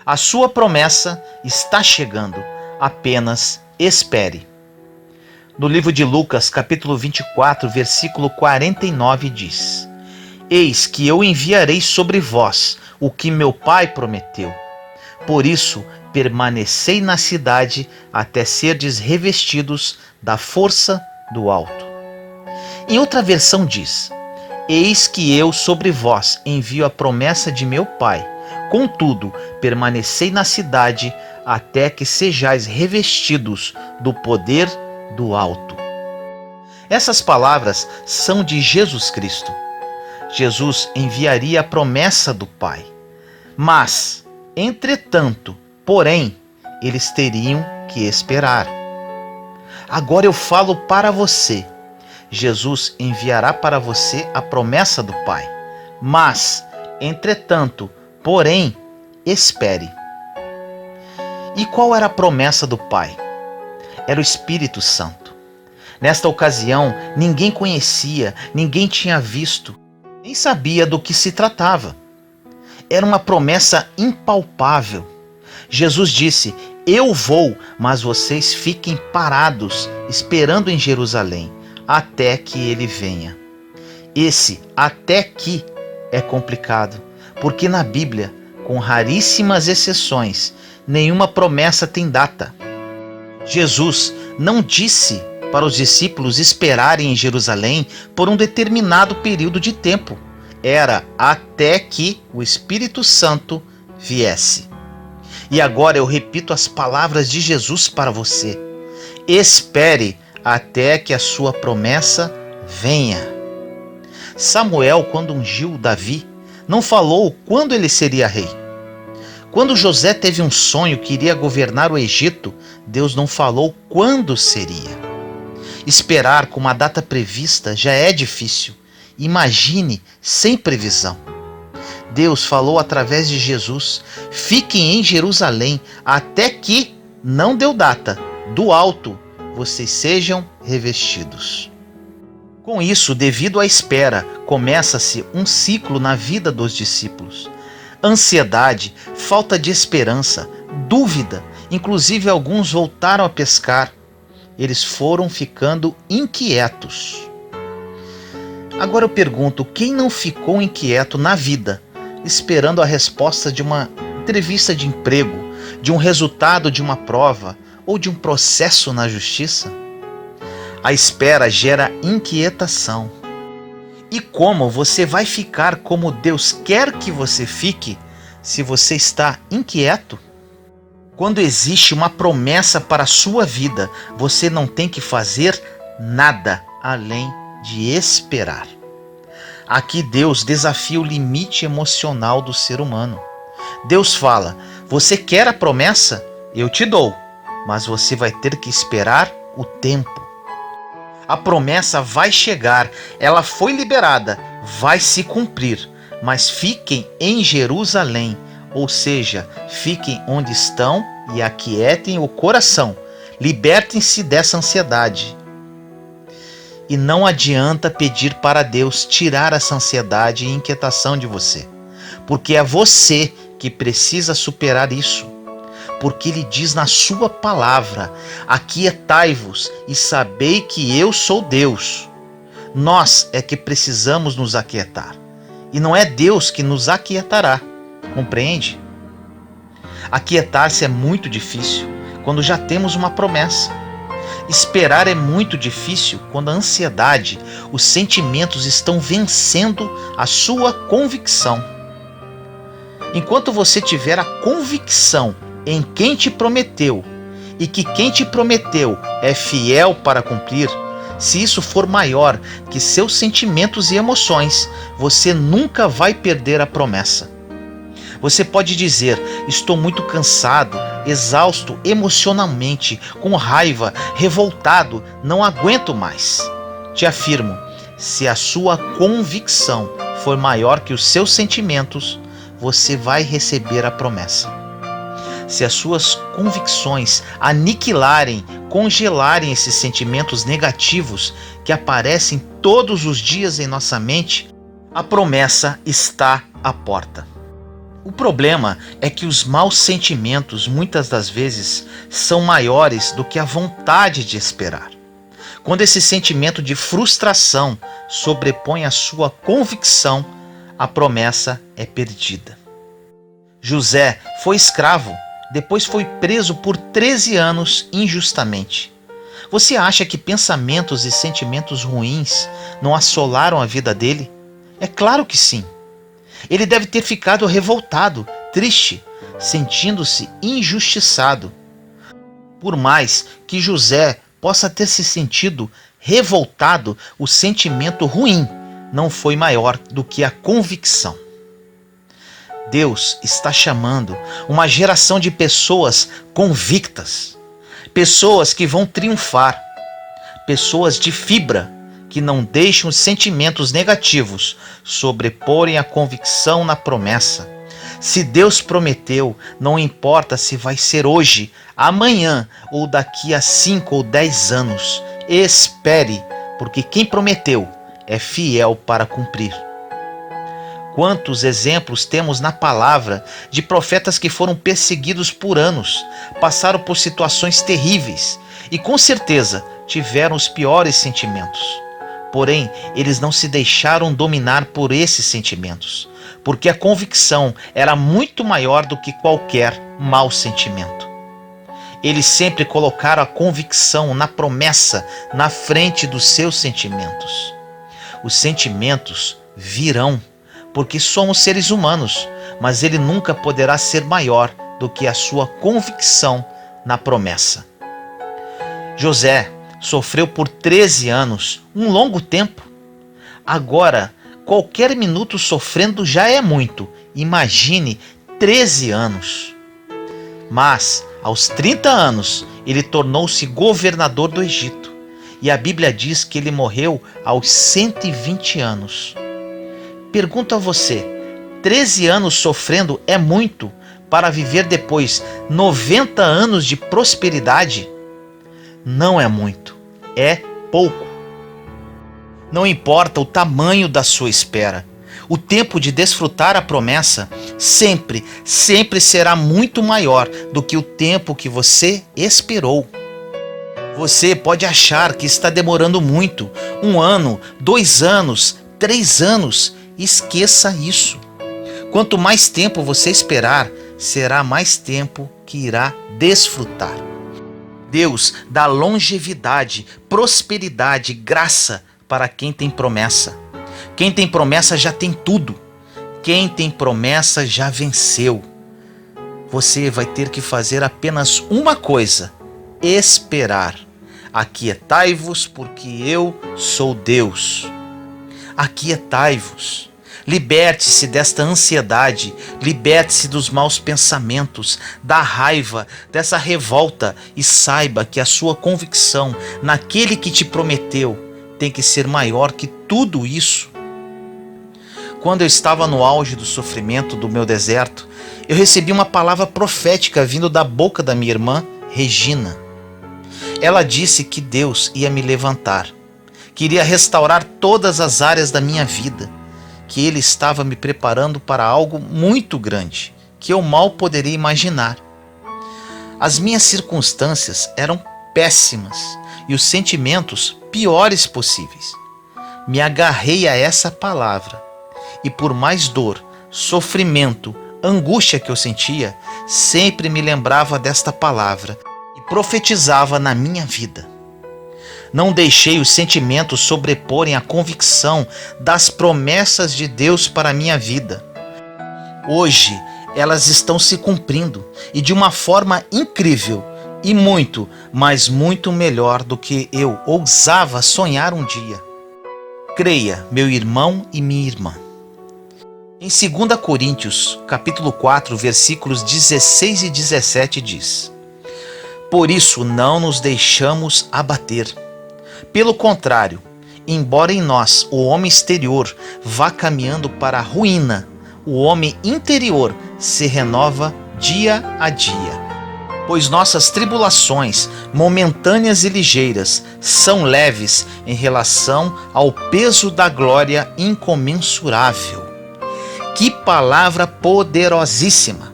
A sua promessa está chegando, apenas espere. No livro de Lucas, capítulo 24, versículo 49 diz: Eis que eu enviarei sobre vós o que meu Pai prometeu. Por isso, permanecei na cidade até serdes revestidos da força do alto. Em outra versão diz: Eis que eu sobre vós envio a promessa de meu Pai. Contudo, permanecei na cidade até que sejais revestidos do poder do alto. Essas palavras são de Jesus Cristo. Jesus enviaria a promessa do Pai. Mas, entretanto, porém, eles teriam que esperar. Agora eu falo para você. Jesus enviará para você a promessa do Pai. Mas, entretanto, porém, espere. E qual era a promessa do Pai? Era o Espírito Santo. Nesta ocasião, ninguém conhecia, ninguém tinha visto, nem sabia do que se tratava. Era uma promessa impalpável. Jesus disse: Eu vou, mas vocês fiquem parados, esperando em Jerusalém, até que ele venha. Esse até que é complicado, porque na Bíblia, com raríssimas exceções, nenhuma promessa tem data. Jesus não disse para os discípulos esperarem em Jerusalém por um determinado período de tempo. Era até que o Espírito Santo viesse. E agora eu repito as palavras de Jesus para você. Espere até que a sua promessa venha. Samuel, quando ungiu Davi, não falou quando ele seria rei. Quando José teve um sonho que iria governar o Egito, Deus não falou quando seria. Esperar com uma data prevista já é difícil. Imagine sem previsão. Deus falou através de Jesus: fiquem em Jerusalém até que, não deu data, do alto vocês sejam revestidos. Com isso, devido à espera, começa-se um ciclo na vida dos discípulos. Ansiedade, falta de esperança, dúvida, inclusive alguns voltaram a pescar. Eles foram ficando inquietos. Agora eu pergunto, quem não ficou inquieto na vida, esperando a resposta de uma entrevista de emprego, de um resultado de uma prova ou de um processo na justiça? A espera gera inquietação. E como você vai ficar como Deus quer que você fique se você está inquieto? Quando existe uma promessa para a sua vida, você não tem que fazer nada além de esperar. Aqui Deus desafia o limite emocional do ser humano. Deus fala: você quer a promessa? Eu te dou, mas você vai ter que esperar o tempo. A promessa vai chegar, ela foi liberada, vai se cumprir, mas fiquem em Jerusalém, ou seja, fiquem onde estão e aquietem o coração, libertem-se dessa ansiedade. E não adianta pedir para Deus tirar essa ansiedade e inquietação de você, porque é você que precisa superar isso. Porque Ele diz na sua palavra: aquietai-vos e sabei que eu sou Deus. Nós é que precisamos nos aquietar, e não é Deus que nos aquietará, compreende? Aquietar-se é muito difícil quando já temos uma promessa. Esperar é muito difícil quando a ansiedade, os sentimentos estão vencendo a sua convicção. Enquanto você tiver a convicção em quem te prometeu e que quem te prometeu é fiel para cumprir, se isso for maior que seus sentimentos e emoções, você nunca vai perder a promessa. Você pode dizer: estou muito cansado, exausto emocionalmente, com raiva, revoltado, não aguento mais. Te afirmo, se a sua convicção for maior que os seus sentimentos, você vai receber a promessa. Se as suas convicções aniquilarem, congelarem esses sentimentos negativos que aparecem todos os dias em nossa mente, a promessa está à porta. O problema é que os maus sentimentos muitas das vezes são maiores do que a vontade de esperar. Quando esse sentimento de frustração sobrepõe a sua convicção, a promessa é perdida. José foi escravo, depois foi preso por 13 anos injustamente. Você acha que pensamentos e sentimentos ruins não assolaram a vida dele? É claro que sim. Ele deve ter ficado revoltado, triste, sentindo-se injustiçado. Por mais que José possa ter se sentido revoltado, o sentimento ruim não foi maior do que a convicção. Deus está chamando uma geração de pessoas convictas, pessoas que vão triunfar, pessoas de fibra, que não deixam os sentimentos negativos sobreporem a convicção na promessa. Se Deus prometeu, não importa se vai ser hoje, amanhã ou daqui a 5 ou 10 anos. Espere, porque quem prometeu é fiel para cumprir. Quantos exemplos temos na palavra de profetas que foram perseguidos por anos, passaram por situações terríveis e com certeza tiveram os piores sentimentos. Porém, eles não se deixaram dominar por esses sentimentos, porque a convicção era muito maior do que qualquer mau sentimento. Eles sempre colocaram a convicção na promessa na frente dos seus sentimentos. Os sentimentos virão, porque somos seres humanos, mas ele nunca poderá ser maior do que a sua convicção na promessa. José sofreu por 13 anos, um longo tempo. Agora, qualquer minuto sofrendo já é muito. Imagine 13 anos. Mas, aos 30 anos, ele tornou-se governador do Egito. E a Bíblia diz que ele morreu aos 120 anos. Pergunto a você, 13 anos sofrendo é muito para viver depois 90 anos de prosperidade? Não é muito, é pouco. Não importa o tamanho da sua espera, o tempo de desfrutar a promessa sempre será muito maior do que o tempo que você esperou. Você pode achar que está demorando muito, 1 ano, 2 anos, 3 anos, esqueça isso. Quanto mais tempo você esperar, será mais tempo que irá desfrutar. Deus dá longevidade, prosperidade, graça para quem tem promessa. Quem tem promessa já tem tudo. Quem tem promessa já venceu. Você vai ter que fazer apenas uma coisa: esperar. Aquietai-vos, porque eu sou Deus. Aquietai-vos. Liberte-se desta ansiedade, liberte-se dos maus pensamentos, da raiva, dessa revolta e saiba que a sua convicção naquele que te prometeu tem que ser maior que tudo isso. Quando eu estava no auge do sofrimento do meu deserto, eu recebi uma palavra profética vindo da boca da minha irmã, Regina. Ela disse que Deus ia me levantar, que iria restaurar todas as áreas da minha vida, que Ele estava me preparando para algo muito grande, que eu mal poderia imaginar. As minhas circunstâncias eram péssimas e os sentimentos piores possíveis. Me agarrei a essa palavra e por mais dor, sofrimento, angústia que eu sentia, sempre me lembrava desta palavra e profetizava na minha vida. Não deixei os sentimentos sobreporem a convicção das promessas de Deus para a minha vida. Hoje, elas estão se cumprindo e de uma forma incrível e muito, mas muito melhor do que eu ousava sonhar um dia. Creia, meu irmão e minha irmã. Em 2 Coríntios, capítulo 4, versículos 16 e 17 diz: Por isso não nos deixamos abater. Pelo contrário, embora em nós o homem exterior vá caminhando para a ruína, o homem interior se renova dia a dia. Pois nossas tribulações, momentâneas e ligeiras, são leves em relação ao peso da glória incomensurável Que palavra poderosíssima!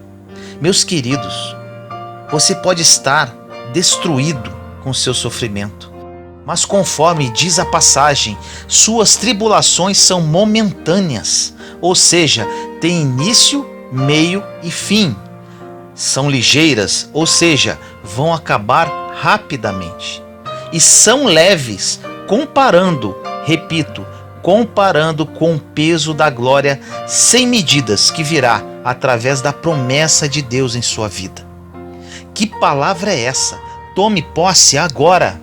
Meus queridos, você pode estar destruído com seu sofrimento, mas conforme diz a passagem, suas tribulações são momentâneas, ou seja, têm início, meio e fim. São ligeiras, ou seja, vão acabar rapidamente. E são leves, comparando, repito, comparando com o peso da glória sem medidas que virá através da promessa de Deus em sua vida. Que palavra é essa? Tome posse agora!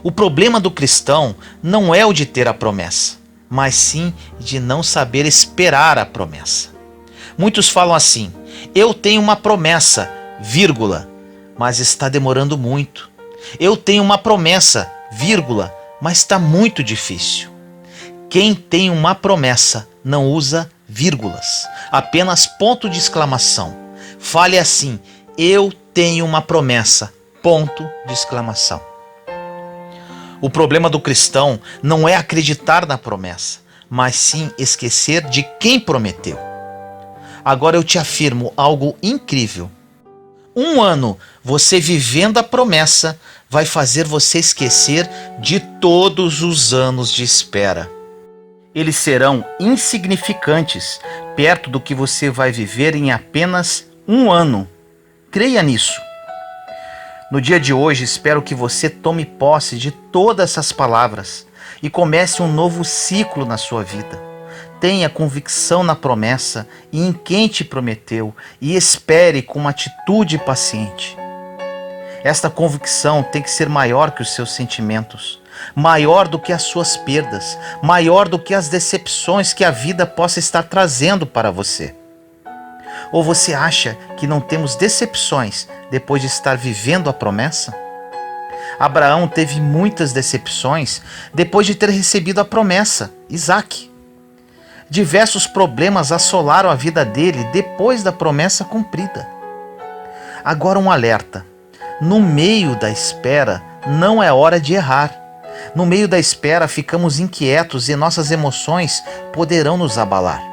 O problema do cristão não é o de ter a promessa, mas sim de não saber esperar a promessa. Muitos falam assim: eu tenho uma promessa, vírgula, mas está demorando muito. Eu tenho uma promessa, vírgula, mas está muito difícil. Quem tem uma promessa não usa vírgulas, apenas ponto de exclamação. Fale assim: eu tenho uma promessa, ponto de exclamação. O problema do cristão não é acreditar na promessa, mas sim esquecer de quem prometeu. Agora eu te afirmo algo incrível. 1 ano você vivendo a promessa vai fazer você esquecer de todos os anos de espera. Eles serão insignificantes perto do que você vai viver em apenas 1 ano. Creia nisso. No dia de hoje, espero que você tome posse de todas essas palavras e comece um novo ciclo na sua vida. Tenha convicção na promessa e em quem te prometeu e espere com uma atitude paciente. Esta convicção tem que ser maior que os seus sentimentos, maior do que as suas perdas, maior do que as decepções que a vida possa estar trazendo para você. Ou você acha que não temos decepções depois de estar vivendo a promessa? Abraão teve muitas decepções depois de ter recebido a promessa, Isaque. Diversos problemas assolaram a vida dele depois da promessa cumprida. Agora um alerta: no meio da espera não é hora de errar. No meio da espera ficamos inquietos e nossas emoções poderão nos abalar.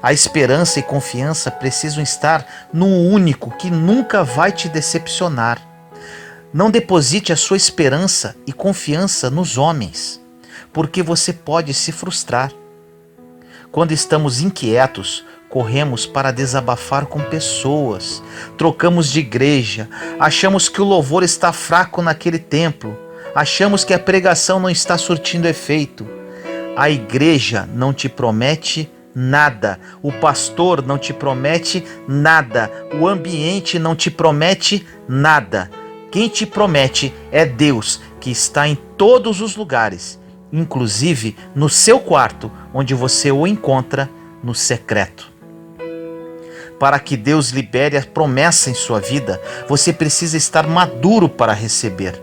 A esperança e confiança precisam estar no único que nunca vai te decepcionar. Não deposite a sua esperança e confiança nos homens, porque você pode se frustrar. Quando estamos inquietos, corremos para desabafar com pessoas, trocamos de igreja, achamos que o louvor está fraco naquele templo, achamos que a pregação não está surtindo efeito. A igreja não te promete nada, o pastor não te promete nada, o ambiente não te promete nada. Quem te promete é Deus, que está em todos os lugares, inclusive no seu quarto, onde você o encontra no secreto. Para que Deus libere a promessa em sua vida, você precisa estar maduro para receber.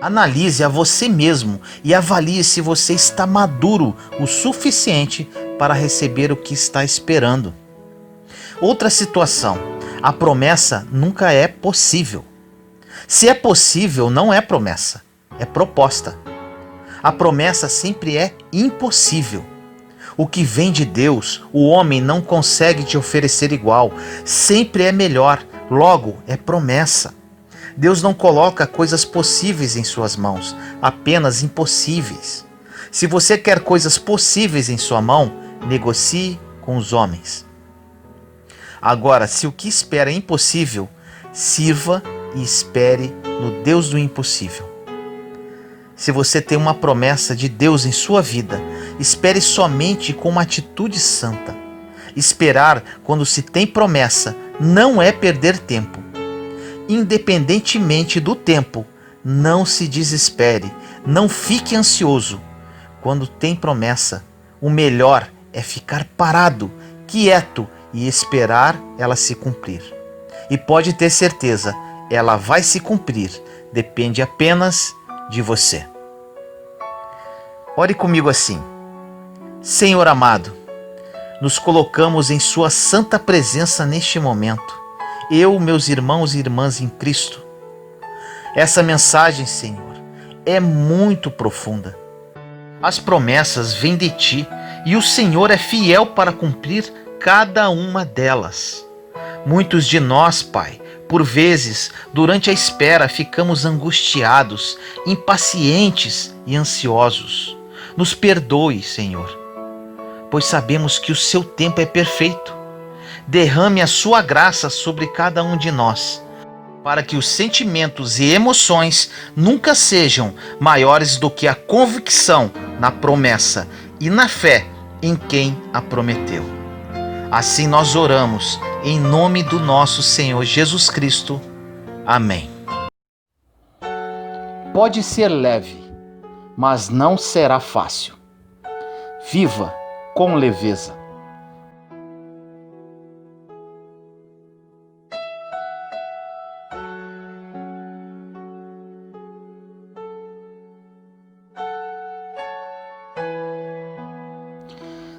Analise a você mesmo e avalie se você está maduro o suficiente para receber o que está esperando. Outra situação: a promessa nunca é possível. Se é possível, não é promessa, é proposta. A promessa sempre é impossível. O que vem de Deus, o homem não consegue te oferecer igual, sempre é melhor, logo é promessa. Deus não coloca coisas possíveis em suas mãos, apenas impossíveis. Se você quer coisas possíveis em sua mão, negocie com os homens. Agora, se o que espera é impossível, sirva e espere no Deus do impossível. Se você tem uma promessa de Deus em sua vida, espere somente com uma atitude santa. Esperar quando se tem promessa não é perder tempo. Independentemente do tempo, não se desespere, não fique ansioso. Quando tem promessa, o melhor é ficar parado, quieto e esperar ela se cumprir. E pode ter certeza, ela vai se cumprir, depende apenas de você. Ore comigo assim: Senhor amado, nos colocamos em sua santa presença neste momento, eu, meus irmãos e irmãs em Cristo. Essa mensagem, Senhor, é muito profunda. As promessas vêm de Ti e o Senhor é fiel para cumprir cada uma delas. Muitos de nós, Pai, por vezes, durante a espera, ficamos angustiados, impacientes e ansiosos. Nos perdoe, Senhor, pois sabemos que o seu tempo é perfeito. Derrame a sua graça sobre cada um de nós, para que os sentimentos e emoções nunca sejam maiores do que a convicção na promessa e na fé em quem a prometeu. Assim nós oramos, em nome do nosso Senhor Jesus Cristo. Amém. Pode ser leve, mas não será fácil. Viva com leveza.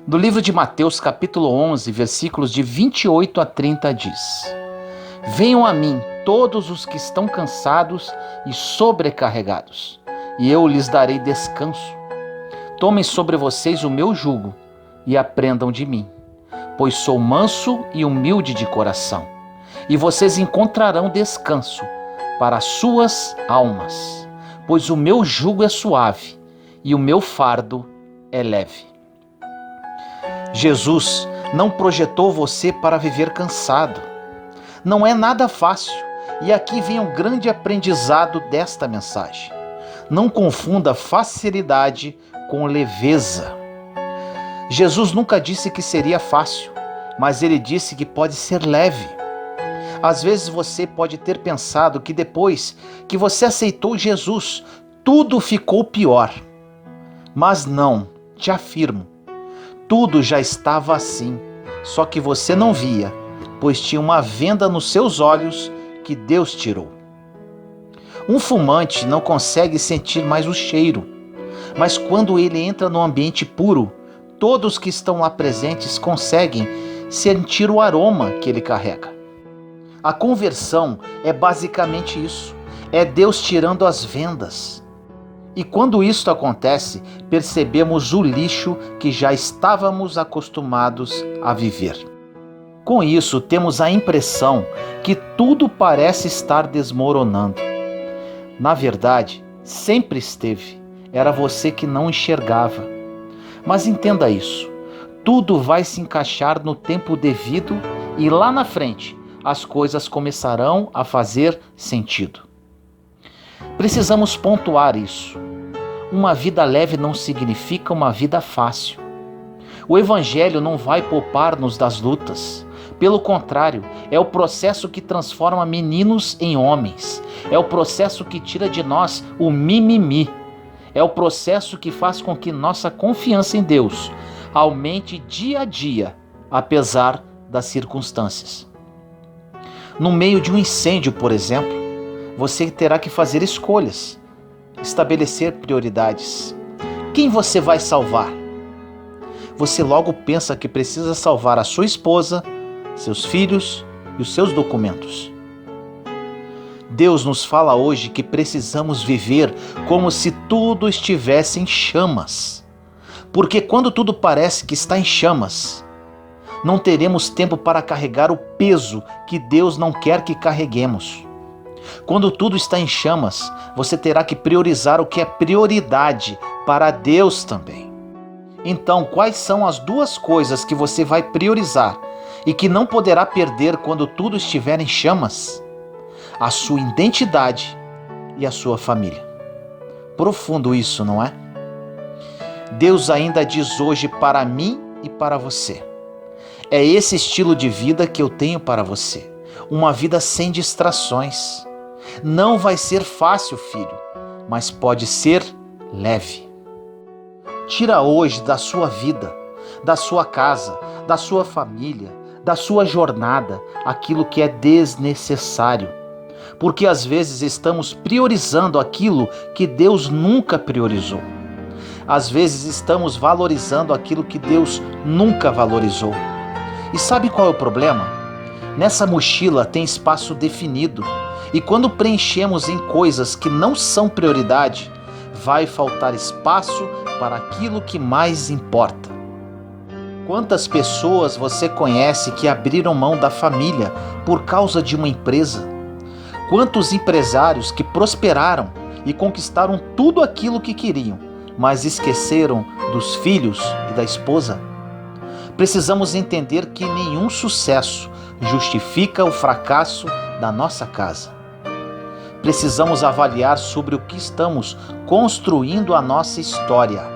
No livro de Mateus, capítulo 11, versículos de 28 a 30 diz: Venham a mim todos os que estão cansados e sobrecarregados, e eu lhes darei descanso. Tomem sobre vocês o meu jugo e aprendam de mim, pois sou manso e humilde de coração, e vocês encontrarão descanso para as suas almas, pois o meu jugo é suave e o meu fardo é leve. Jesus não projetou você para viver cansado. Não é nada fácil, e aqui vem um grande aprendizado desta mensagem. Não confunda facilidade com leveza. Jesus nunca disse que seria fácil, mas ele disse que pode ser leve. Às vezes você pode ter pensado que depois que você aceitou Jesus, tudo ficou pior. Mas não, te afirmo, tudo já estava assim, só que você não via, pois tinha uma venda nos seus olhos que Deus tirou. Um fumante não consegue sentir mais o cheiro, mas quando ele entra no ambiente puro, todos que estão lá presentes conseguem sentir o aroma que ele carrega. A conversão é basicamente isso, é Deus tirando as vendas. E quando isso acontece, percebemos o lixo que já estávamos acostumados a viver. Com isso, temos a impressão que tudo parece estar desmoronando. Na verdade, sempre esteve. Era você que não enxergava. Mas entenda isso. Tudo vai se encaixar no tempo devido e lá na frente as coisas começarão a fazer sentido. Precisamos pontuar isso. Uma vida leve não significa uma vida fácil. O Evangelho não vai poupar-nos das lutas. Pelo contrário, é o processo que transforma meninos em homens. É o processo que tira de nós o mimimi. É o processo que faz com que nossa confiança em Deus aumente dia a dia, apesar das circunstâncias. No meio de um incêndio, por exemplo, você terá que fazer escolhas, estabelecer prioridades. Quem você vai salvar? Você logo pensa que precisa salvar a sua esposa, seus filhos e os seus documentos. Deus nos fala hoje que precisamos viver como se tudo estivesse em chamas. Porque quando tudo parece que está em chamas, não teremos tempo para carregar o peso que Deus não quer que carreguemos. Quando tudo está em chamas, você terá que priorizar o que é prioridade para Deus também. Então, quais são as duas coisas que você vai priorizar e que não poderá perder quando tudo estiver em chamas? A sua identidade e a sua família. Profundo isso, não é? Deus ainda diz hoje para mim e para você: é esse estilo de vida que eu tenho para você. Uma vida sem distrações. Não vai ser fácil, filho, mas pode ser leve. Tira hoje da sua vida, da sua casa, da sua família, da sua jornada, aquilo que é desnecessário. Porque às vezes estamos priorizando aquilo que Deus nunca priorizou. Às vezes estamos valorizando aquilo que Deus nunca valorizou. E sabe qual é o problema? Nessa mochila tem espaço definido. E quando preenchemos em coisas que não são prioridade, vai faltar espaço para aquilo que mais importa. Quantas pessoas você conhece que abriram mão da família por causa de uma empresa? Quantos empresários que prosperaram e conquistaram tudo aquilo que queriam, mas esqueceram dos filhos e da esposa? Precisamos entender que nenhum sucesso justifica o fracasso da nossa casa. Precisamos avaliar sobre o que estamos construindo a nossa história.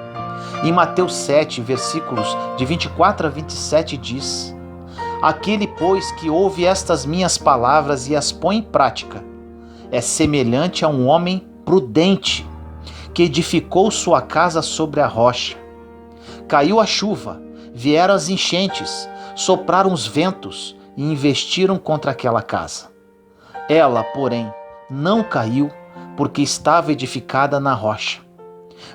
Em Mateus 7, versículos de 24 a 27 diz: Aquele, pois, que ouve estas minhas palavras e as põe em prática, é semelhante a um homem prudente, que edificou sua casa sobre a rocha. Caiu a chuva, vieram as enchentes, sopraram os ventos e investiram contra aquela casa. Ela, porém, não caiu, porque estava edificada na rocha.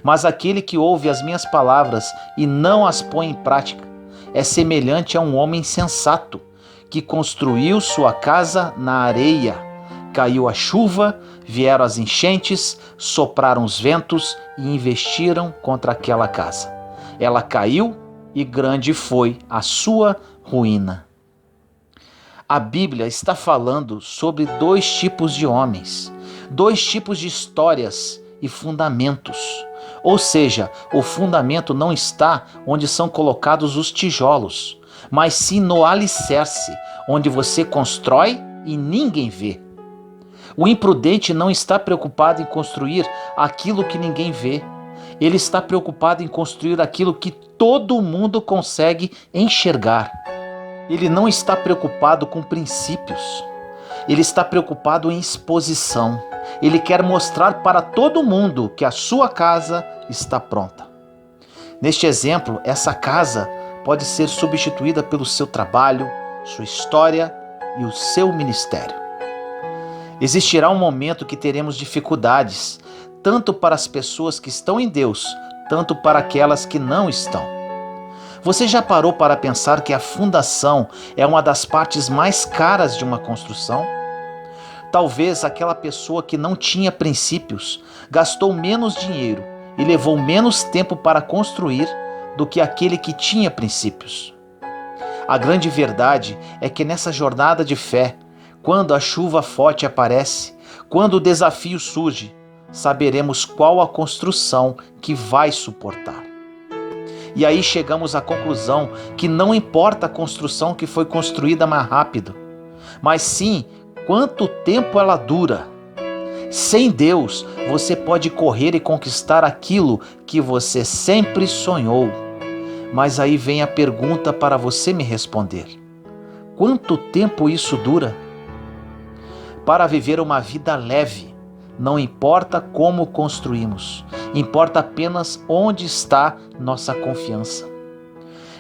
Mas aquele que ouve as minhas palavras e não as põe em prática é semelhante a um homem sensato que construiu sua casa na areia. Caiu a chuva, vieram as enchentes, sopraram os ventos e investiram contra aquela casa. Ela caiu e grande foi a sua ruína. A Bíblia está falando sobre dois tipos de homens, dois tipos de histórias e fundamentos. Ou seja, o fundamento não está onde são colocados os tijolos, mas sim no alicerce, onde você constrói e ninguém vê. O imprudente não está preocupado em construir aquilo que ninguém vê. Ele está preocupado em construir aquilo que todo mundo consegue enxergar. Ele não está preocupado com princípios. Ele está preocupado em exposição. Ele quer mostrar para todo mundo que a sua casa está pronta. Neste exemplo, essa casa pode ser substituída pelo seu trabalho, sua história e o seu ministério. Existirá um momento que teremos dificuldades, tanto para as pessoas que estão em Deus, tanto para aquelas que não estão. Você já parou para pensar que a fundação é uma das partes mais caras de uma construção? Talvez aquela pessoa que não tinha princípios gastou menos dinheiro e levou menos tempo para construir do que aquele que tinha princípios. A grande verdade é que nessa jornada de fé, quando a chuva forte aparece, quando o desafio surge, saberemos qual a construção que vai suportar. E aí chegamos à conclusão que não importa a construção que foi construída mais rápido, mas sim quanto tempo ela dura. Sem Deus, você pode correr e conquistar aquilo que você sempre sonhou. Mas aí vem a pergunta para você me responder: quanto tempo isso dura? Para viver uma vida leve, não importa como construímos, importa apenas onde está nossa confiança.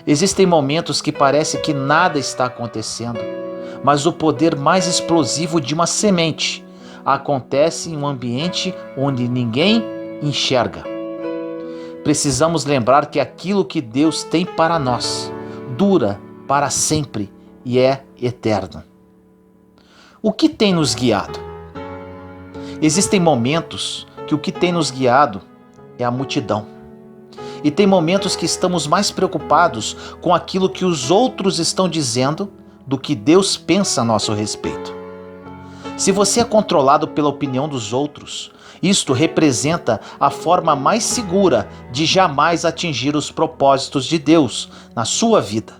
Existem momentos que parece que nada está acontecendo, mas o poder mais explosivo de uma semente acontece em um ambiente onde ninguém enxerga. Precisamos lembrar que aquilo que Deus tem para nós dura para sempre e é eterno. O que tem nos guiado? Existem momentos que o que tem nos guiado é a multidão. E tem momentos que estamos mais preocupados com aquilo que os outros estão dizendo do que Deus pensa a nosso respeito. Se você é controlado pela opinião dos outros, isto representa a forma mais segura de jamais atingir os propósitos de Deus na sua vida.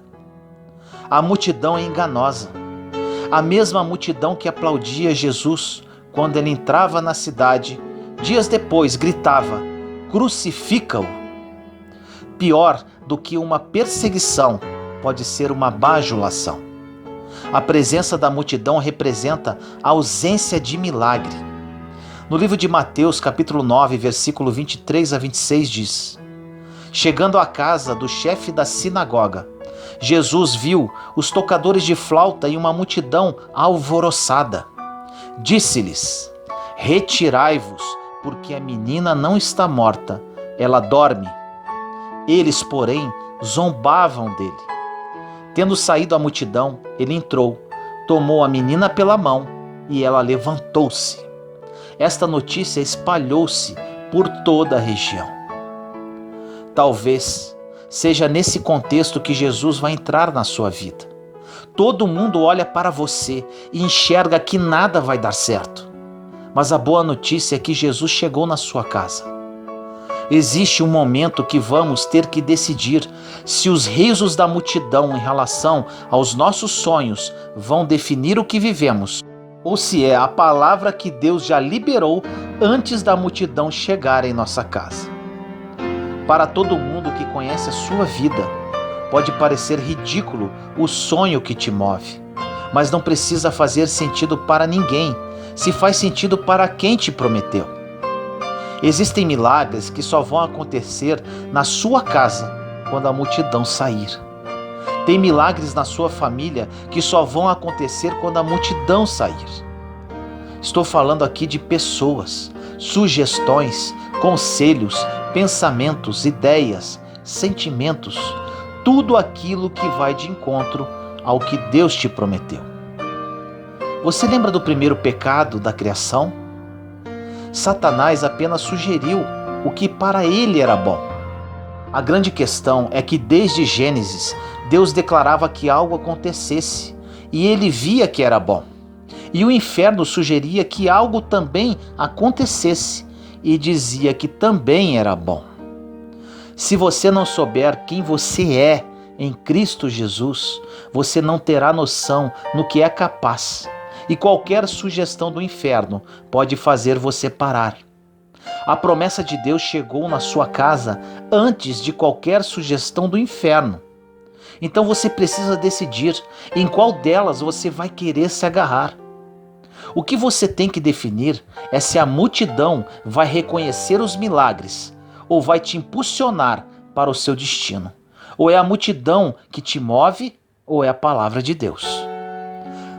A multidão é enganosa. A mesma multidão que aplaudia Jesus quando ele entrava na cidade, dias depois gritava: "Crucifica-o!" Pior do que uma perseguição pode ser uma bajulação. A presença da multidão representa a ausência de milagre. No livro de Mateus, capítulo 9, versículo 23 a 26 diz: Chegando à casa do chefe da sinagoga, Jesus viu os tocadores de flauta e uma multidão alvoroçada. Disse-lhes: Retirai-vos, porque a menina não está morta, ela dorme. Eles, porém, zombavam dele. Tendo saído a multidão, ele entrou, tomou a menina pela mão e ela levantou-se. Esta notícia espalhou-se por toda a região. Talvez seja nesse contexto que Jesus vai entrar na sua vida. Todo mundo olha para você e enxerga que nada vai dar certo. Mas a boa notícia é que Jesus chegou na sua casa. Existe um momento que vamos ter que decidir se os risos da multidão em relação aos nossos sonhos vão definir o que vivemos, ou se é a palavra que Deus já liberou antes da multidão chegar em nossa casa. Para todo mundo que conhece a sua vida, pode parecer ridículo o sonho que te move, mas não precisa fazer sentido para ninguém, se faz sentido para quem te prometeu. Existem milagres que só vão acontecer na sua casa quando a multidão sair. Tem milagres na sua família que só vão acontecer quando a multidão sair. Estou falando aqui de pessoas, sugestões, conselhos, pensamentos, ideias, sentimentos, tudo aquilo que vai de encontro ao que Deus te prometeu. Você lembra do primeiro pecado da criação? Satanás apenas sugeriu o que para ele era bom. A grande questão é que desde Gênesis, Deus declarava que algo acontecesse e ele via que era bom. E o inferno sugeria que algo também acontecesse e dizia que também era bom. Se você não souber quem você é em Cristo Jesus, você não terá noção no que é capaz. E qualquer sugestão do inferno pode fazer você parar. A promessa de Deus chegou na sua casa antes de qualquer sugestão do inferno. Então você precisa decidir em qual delas você vai querer se agarrar. O que você tem que definir é se a multidão vai reconhecer os milagres ou vai te impulsionar para o seu destino. Ou é a multidão que te move ou é a palavra de Deus.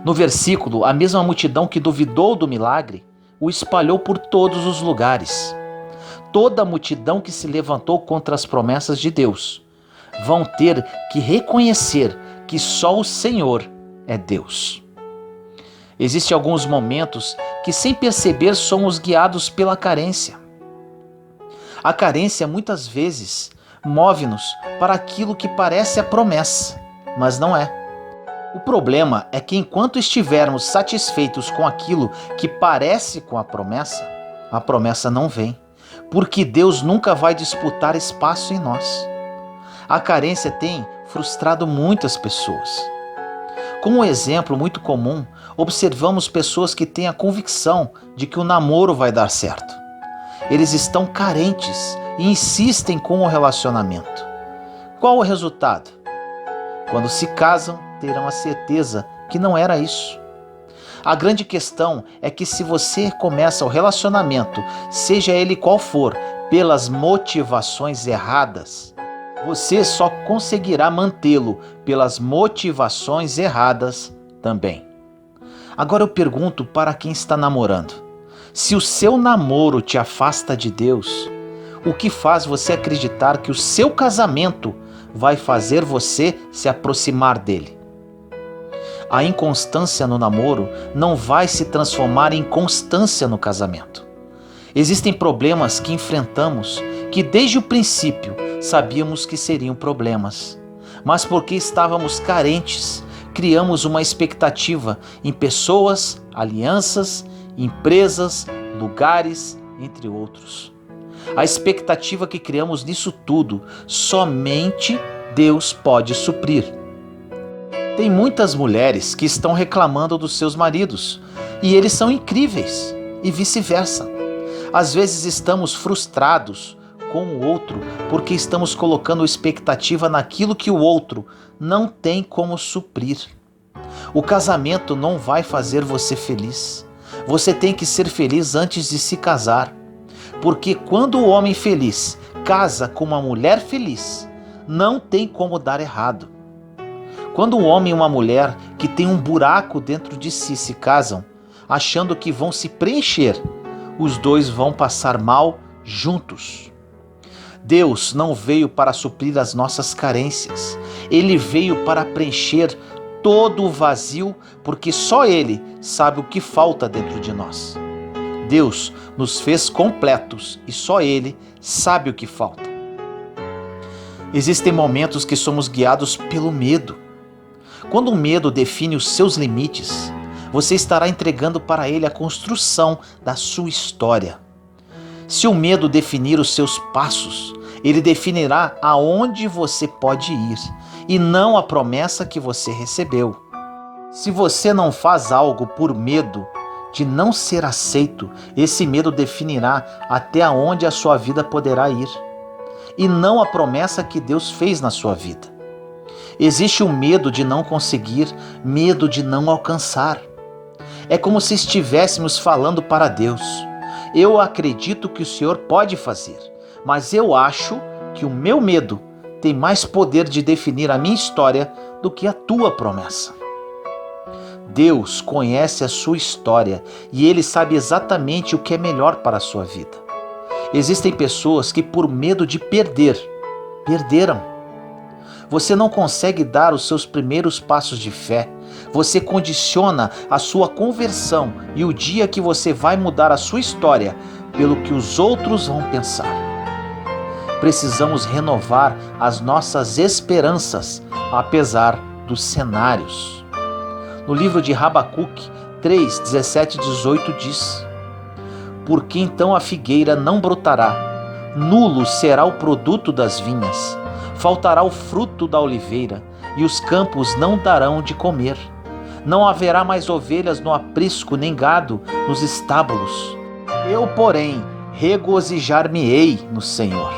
No versículo, a mesma multidão que duvidou do milagre o espalhou por todos os lugares. Toda a multidão que se levantou contra as promessas de Deus vão ter que reconhecer que só o Senhor é Deus. Existem alguns momentos que, sem perceber, somos guiados pela carência. A carência, muitas vezes, move-nos para aquilo que parece a promessa, mas não é. O problema é que enquanto estivermos satisfeitos com aquilo que parece com a promessa não vem, porque Deus nunca vai disputar espaço em nós. A carência tem frustrado muitas pessoas. Como um exemplo muito comum, observamos pessoas que têm a convicção de que o namoro vai dar certo. Eles estão carentes e insistem com o relacionamento. Qual o resultado? Quando se casam, terão a certeza que não era isso. A grande questão é que se você começa o relacionamento, seja ele qual for, pelas motivações erradas, você só conseguirá mantê-lo pelas motivações erradas também. Agora eu pergunto para quem está namorando: se o seu namoro te afasta de Deus, o que faz você acreditar que o seu casamento vai fazer você se aproximar dele? A inconstância no namoro não vai se transformar em constância no casamento. Existem problemas que enfrentamos que desde o princípio sabíamos que seriam problemas, mas porque estávamos carentes, criamos uma expectativa em pessoas, alianças, empresas, lugares, entre outros. A expectativa que criamos nisso tudo, somente Deus pode suprir. Tem muitas mulheres que estão reclamando dos seus maridos, e eles são incríveis, e vice-versa. Às vezes estamos frustrados com o outro porque estamos colocando expectativa naquilo que o outro não tem como suprir. O casamento não vai fazer você feliz. Você tem que ser feliz antes de se casar. Porque quando o homem feliz casa com uma mulher feliz, não tem como dar errado. Quando um homem e uma mulher que tem um buraco dentro de si se casam, achando que vão se preencher, os dois vão passar mal juntos. Deus não veio para suprir as nossas carências. Ele veio para preencher todo o vazio, porque só Ele sabe o que falta dentro de nós. Deus nos fez completos e só Ele sabe o que falta. Existem momentos que somos guiados pelo medo. Quando o medo define os seus limites, você estará entregando para ele a construção da sua história. Se o medo definir os seus passos, ele definirá aonde você pode ir e não a promessa que você recebeu. Se você não faz algo por medo de não ser aceito, esse medo definirá até onde a sua vida poderá ir e não a promessa que Deus fez na sua vida. Existe o medo de não conseguir, medo de não alcançar. É como se estivéssemos falando para Deus: eu acredito que o Senhor pode fazer, mas eu acho que o meu medo tem mais poder de definir a minha história do que a tua promessa. Deus conhece a sua história e Ele sabe exatamente o que é melhor para a sua vida. Existem pessoas que, por medo de perder, perderam. Você não consegue dar os seus primeiros passos de fé. Você condiciona a sua conversão e o dia que você vai mudar a sua história pelo que os outros vão pensar. Precisamos renovar as nossas esperanças, apesar dos cenários. No livro de Habacuque 3, 17 e 18 diz: porque então a figueira não brotará, nulo será o produto das vinhas, faltará o fruto da oliveira, e os campos não darão de comer. Não haverá mais ovelhas no aprisco, nem gado nos estábulos. Eu, porém, regozijar-me-ei no Senhor.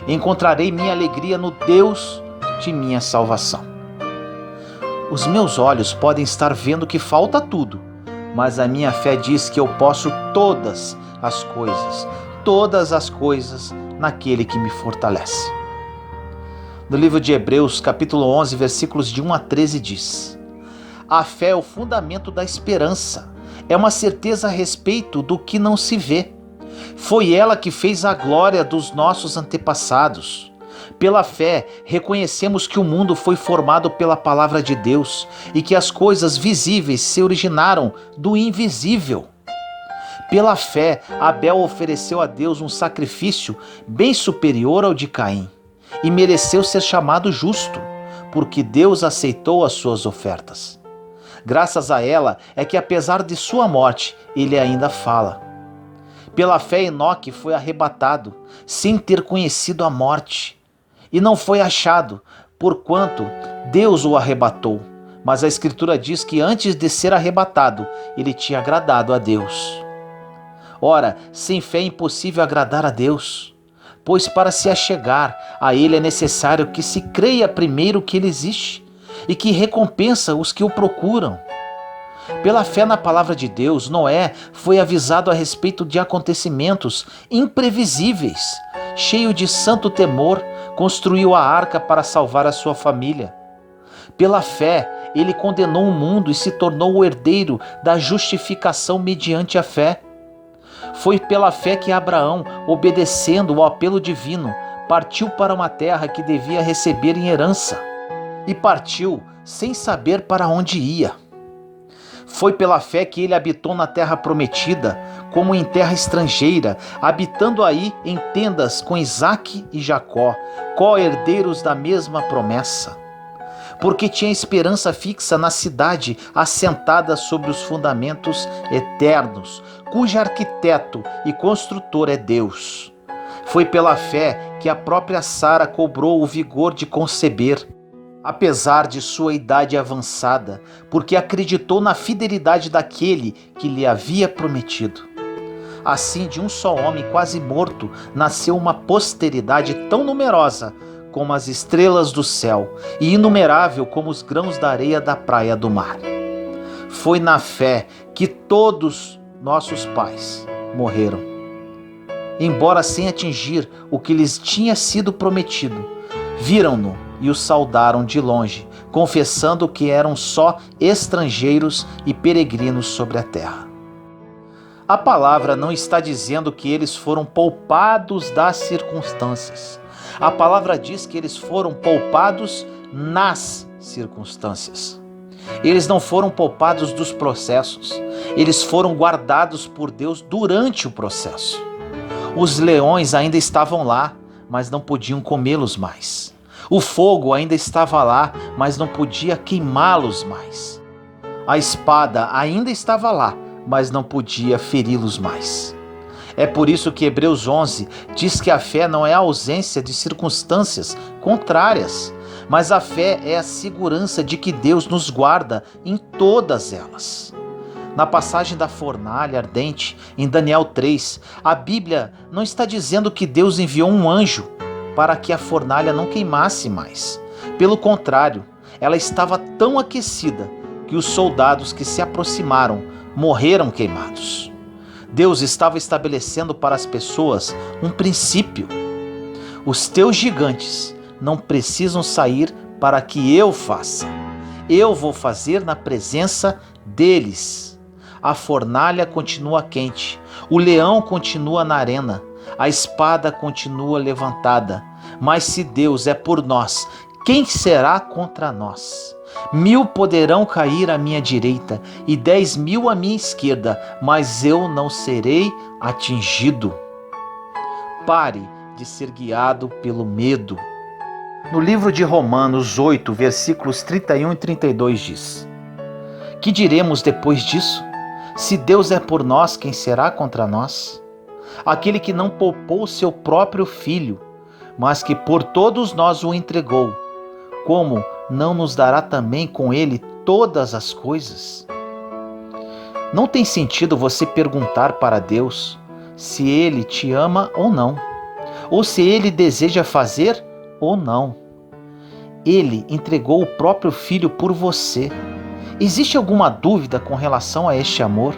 Encontrarei minha alegria no Deus de minha salvação. Os meus olhos podem estar vendo que falta tudo, mas a minha fé diz que eu posso todas as coisas naquele que me fortalece. No livro de Hebreus, capítulo 11, versículos de 1 a 13 diz: a fé é o fundamento da esperança, é uma certeza a respeito do que não se vê. Foi ela que fez a glória dos nossos antepassados. Pela fé, reconhecemos que o mundo foi formado pela palavra de Deus e que as coisas visíveis se originaram do invisível. Pela fé, Abel ofereceu a Deus um sacrifício bem superior ao de Caim e mereceu ser chamado justo, porque Deus aceitou as suas ofertas. Graças a ela é que, apesar de sua morte, ele ainda fala. Pela fé, Enoque foi arrebatado, sem ter conhecido a morte, e não foi achado, porquanto Deus o arrebatou. Mas a Escritura diz que antes de ser arrebatado, ele tinha agradado a Deus. Ora, sem fé é impossível agradar a Deus, pois para se achegar a Ele é necessário que se creia primeiro que Ele existe e que recompensa os que o procuram. Pela fé na palavra de Deus, Noé foi avisado a respeito de acontecimentos imprevisíveis. Cheio de santo temor, construiu a arca para salvar a sua família. Pela fé, ele condenou o mundo e se tornou o herdeiro da justificação mediante a fé. Foi pela fé que Abraão, obedecendo ao apelo divino, partiu para uma terra que devia receber em herança. E partiu sem saber para onde ia. Foi pela fé que ele habitou na terra prometida, como em terra estrangeira, habitando aí em tendas com Isaque e Jacó, co-herdeiros da mesma promessa. Porque tinha esperança fixa na cidade assentada sobre os fundamentos eternos, cujo arquiteto e construtor é Deus. Foi pela fé que a própria Sara cobrou o vigor de conceber, apesar de sua idade avançada, porque acreditou na fidelidade daquele que lhe havia prometido. Assim, de um só homem quase morto, nasceu uma posteridade tão numerosa como as estrelas do céu e inumerável como os grãos da areia da praia do mar. Foi na fé que todos nossos pais morreram, embora sem atingir o que lhes tinha sido prometido. Viram-no e o saudaram de longe, confessando que eram só estrangeiros e peregrinos sobre a terra. A palavra não está dizendo que eles foram poupados das circunstâncias. A palavra diz que eles foram poupados nas circunstâncias. Eles não foram poupados dos processos. Eles foram guardados por Deus durante o processo. Os leões ainda estavam lá, mas não podiam comê-los mais. O fogo ainda estava lá, mas não podia queimá-los mais. A espada ainda estava lá, mas não podia feri-los mais. É por isso que Hebreus 11 diz que a fé não é a ausência de circunstâncias contrárias, mas a fé é a segurança de que Deus nos guarda em todas elas. Na passagem da fornalha ardente, em Daniel 3, a Bíblia não está dizendo que Deus enviou um anjo para que a fornalha não queimasse mais. Pelo contrário, ela estava tão aquecida que os soldados que se aproximaram morreram queimados. Deus estava estabelecendo para as pessoas um princípio. Os teus gigantes não precisam sair para que eu faça. Eu vou fazer na presença deles. A fornalha continua quente, o leão continua na arena, a espada continua levantada. Mas se Deus é por nós, quem será contra nós? 1000 poderão cair à minha direita e 10.000 à minha esquerda, mas eu não serei atingido. Pare de ser guiado pelo medo. No livro de Romanos 8, versículos 31 e 32 diz: Que diremos depois disso? Se Deus é por nós, quem será contra nós? Aquele que não poupou seu próprio filho, mas que por todos nós o entregou, como não nos dará também com ele todas as coisas? Não tem sentido você perguntar para Deus se ele te ama ou não, ou se ele deseja fazer ou não. Ele entregou o próprio filho por você. Existe alguma dúvida com relação a este amor?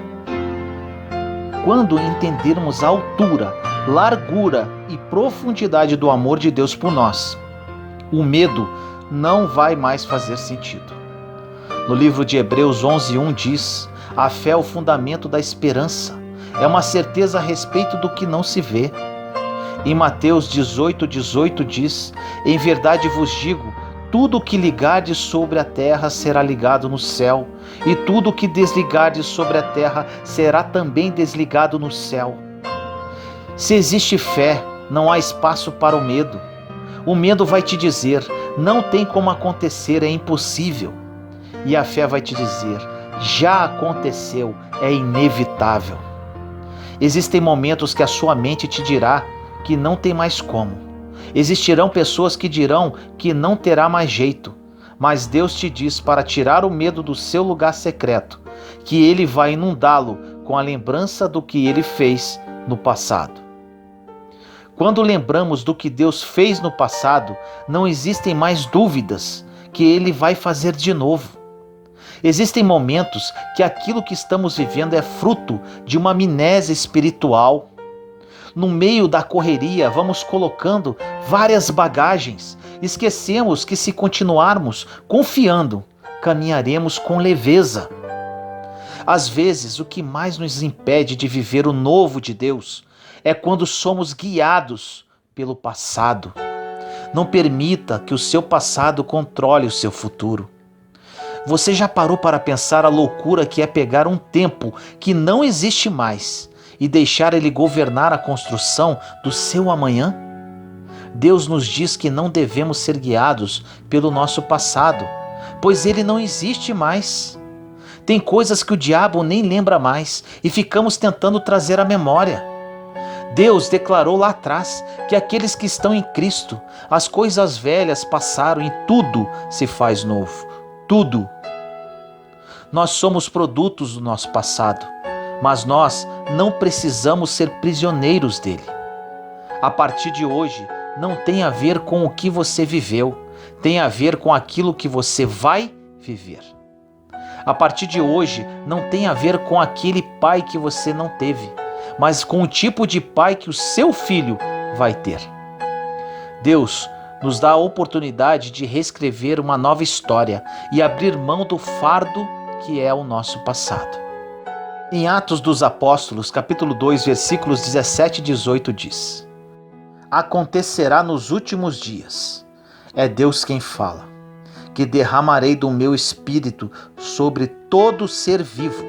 Quando entendermos a altura, largura e profundidade do amor de Deus por nós, o medo não vai mais fazer sentido. No livro de Hebreus 11:1 diz: a fé é o fundamento da esperança, é uma certeza a respeito do que não se vê. Em Mateus 18:18 diz: em verdade vos digo, tudo o que ligardes sobre a terra será ligado no céu, e tudo o que desligardes sobre a terra será também desligado no céu. Se existe fé, não há espaço para o medo. O medo vai te dizer: não tem como acontecer, é impossível. E a fé vai te dizer: já aconteceu, é inevitável. Existem momentos que a sua mente te dirá que não tem mais como. Existirão pessoas que dirão que não terá mais jeito, mas Deus te diz para tirar o medo do seu lugar secreto, que Ele vai inundá-lo com a lembrança do que Ele fez no passado. Quando lembramos do que Deus fez no passado, não existem mais dúvidas que Ele vai fazer de novo. Existem momentos que aquilo que estamos vivendo é fruto de uma amnésia espiritual. No meio da correria, vamos colocando várias bagagens. Esquecemos que se continuarmos confiando, caminharemos com leveza. Às vezes, o que mais nos impede de viver o novo de Deus é quando somos guiados pelo passado. Não permita que o seu passado controle o seu futuro. Você já parou para pensar a loucura que é pegar um tempo que não existe mais e deixar ele governar a construção do seu amanhã? Deus nos diz que não devemos ser guiados pelo nosso passado, pois ele não existe mais. Tem coisas que o diabo nem lembra mais e ficamos tentando trazer à memória. Deus declarou lá atrás que aqueles que estão em Cristo, as coisas velhas passaram e tudo se faz novo. Tudo. Nós somos produtos do nosso passado, mas nós não precisamos ser prisioneiros dele. A partir de hoje, não tem a ver com o que você viveu, tem a ver com aquilo que você vai viver. A partir de hoje, não tem a ver com aquele pai que você não teve, mas com o tipo de pai que o seu filho vai ter. Deus nos dá a oportunidade de reescrever uma nova história e abrir mão do fardo que é o nosso passado. Em Atos dos Apóstolos, capítulo 2, versículos 17 e 18 diz: acontecerá nos últimos dias, é Deus quem fala, que derramarei do meu espírito sobre todo ser vivo.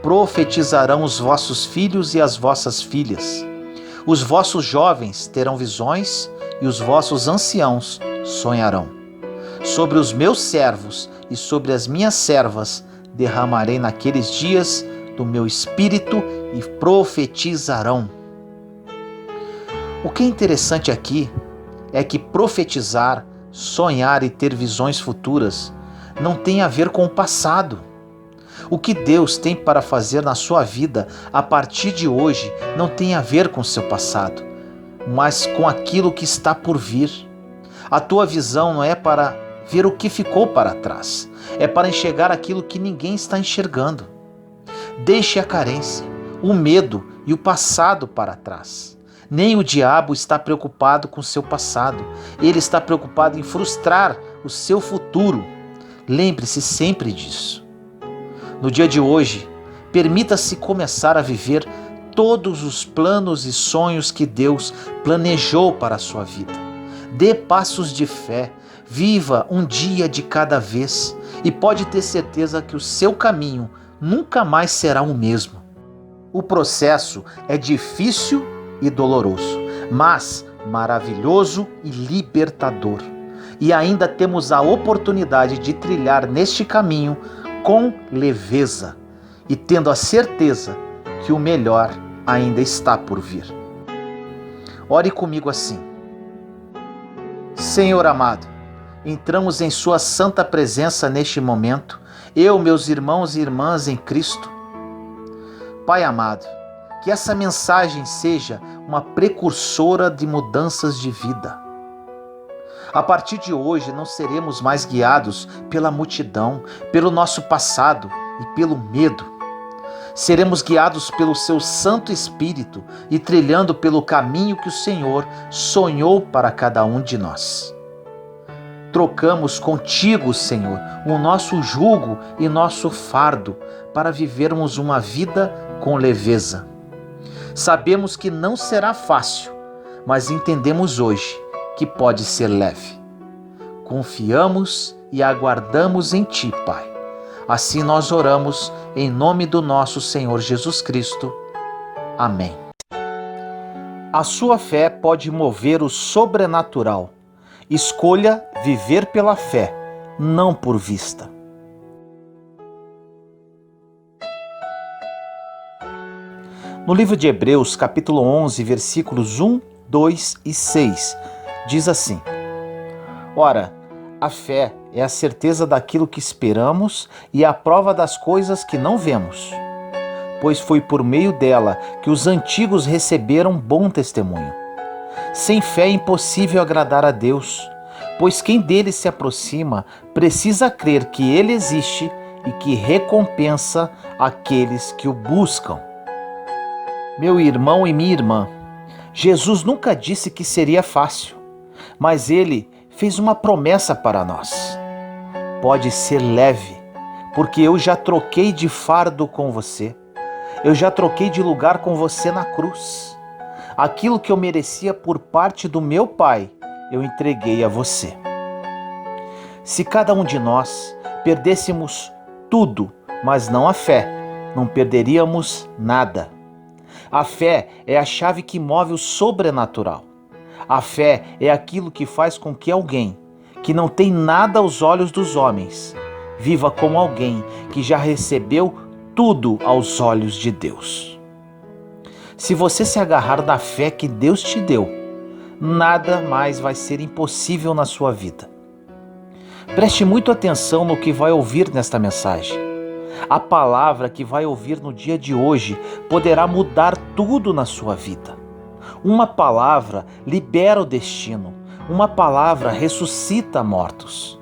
Profetizarão os vossos filhos e as vossas filhas. Os vossos jovens terão visões e os vossos anciãos sonharão. Sobre os meus servos e sobre as minhas servas derramarei naqueles dias do meu espírito e profetizarão. O que é interessante aqui é que profetizar, sonhar e ter visões futuras não tem a ver com o passado. O que Deus tem para fazer na sua vida a partir de hoje não tem a ver com o seu passado, mas com aquilo que está por vir. A tua visão não é para ver o que ficou para trás, é para enxergar aquilo que ninguém está enxergando. Deixe a carência, o medo e o passado para trás. Nem o diabo está preocupado com o seu passado, ele está preocupado em frustrar o seu futuro. Lembre-se sempre disso. No dia de hoje, permita-se começar a viver todos os planos e sonhos que Deus planejou para a sua vida. Dê passos de fé, viva um dia de cada vez e pode ter certeza que o seu caminho nunca mais será o mesmo. O processo é difícil e doloroso, mas maravilhoso e libertador. E ainda temos a oportunidade de trilhar neste caminho com leveza e tendo a certeza que o melhor ainda está por vir. Ore comigo assim. Senhor amado, entramos em sua santa presença neste momento, eu, meus irmãos e irmãs em Cristo. Pai amado, que essa mensagem seja uma precursora de mudanças de vida. A partir de hoje não seremos mais guiados pela multidão, pelo nosso passado e pelo medo. Seremos guiados pelo seu Santo Espírito e trilhando pelo caminho que o Senhor sonhou para cada um de nós. Trocamos contigo, Senhor, o nosso jugo e nosso fardo para vivermos uma vida com leveza. Sabemos que não será fácil, mas entendemos hoje que pode ser leve. Confiamos e aguardamos em Ti, Pai. Assim nós oramos em nome do nosso Senhor Jesus Cristo. Amém. A sua fé pode mover o sobrenatural. Escolha viver pela fé, não por vista. No livro de Hebreus, capítulo 11, versículos 1, 2 e 6, diz assim: Ora, a fé é a certeza daquilo que esperamos e a prova das coisas que não vemos, pois foi por meio dela que os antigos receberam bom testemunho. Sem fé é impossível agradar a Deus, pois quem dele se aproxima precisa crer que ele existe e que recompensa aqueles que o buscam. Meu irmão e minha irmã, Jesus nunca disse que seria fácil, mas ele fez uma promessa para nós. Pode ser leve, porque eu já troquei de fardo com você. Eu já troquei de lugar com você na cruz. Aquilo que eu merecia por parte do meu Pai, eu entreguei a você. Se cada um de nós perdêssemos tudo, mas não a fé, não perderíamos nada. A fé é a chave que move o sobrenatural. A fé é aquilo que faz com que alguém, que não tem nada aos olhos dos homens, viva como alguém que já recebeu tudo aos olhos de Deus. Se você se agarrar na fé que Deus te deu, nada mais vai ser impossível na sua vida. Preste muito atenção no que vai ouvir nesta mensagem. A palavra que vai ouvir no dia de hoje poderá mudar tudo na sua vida. Uma palavra libera o destino. Uma palavra ressuscita mortos.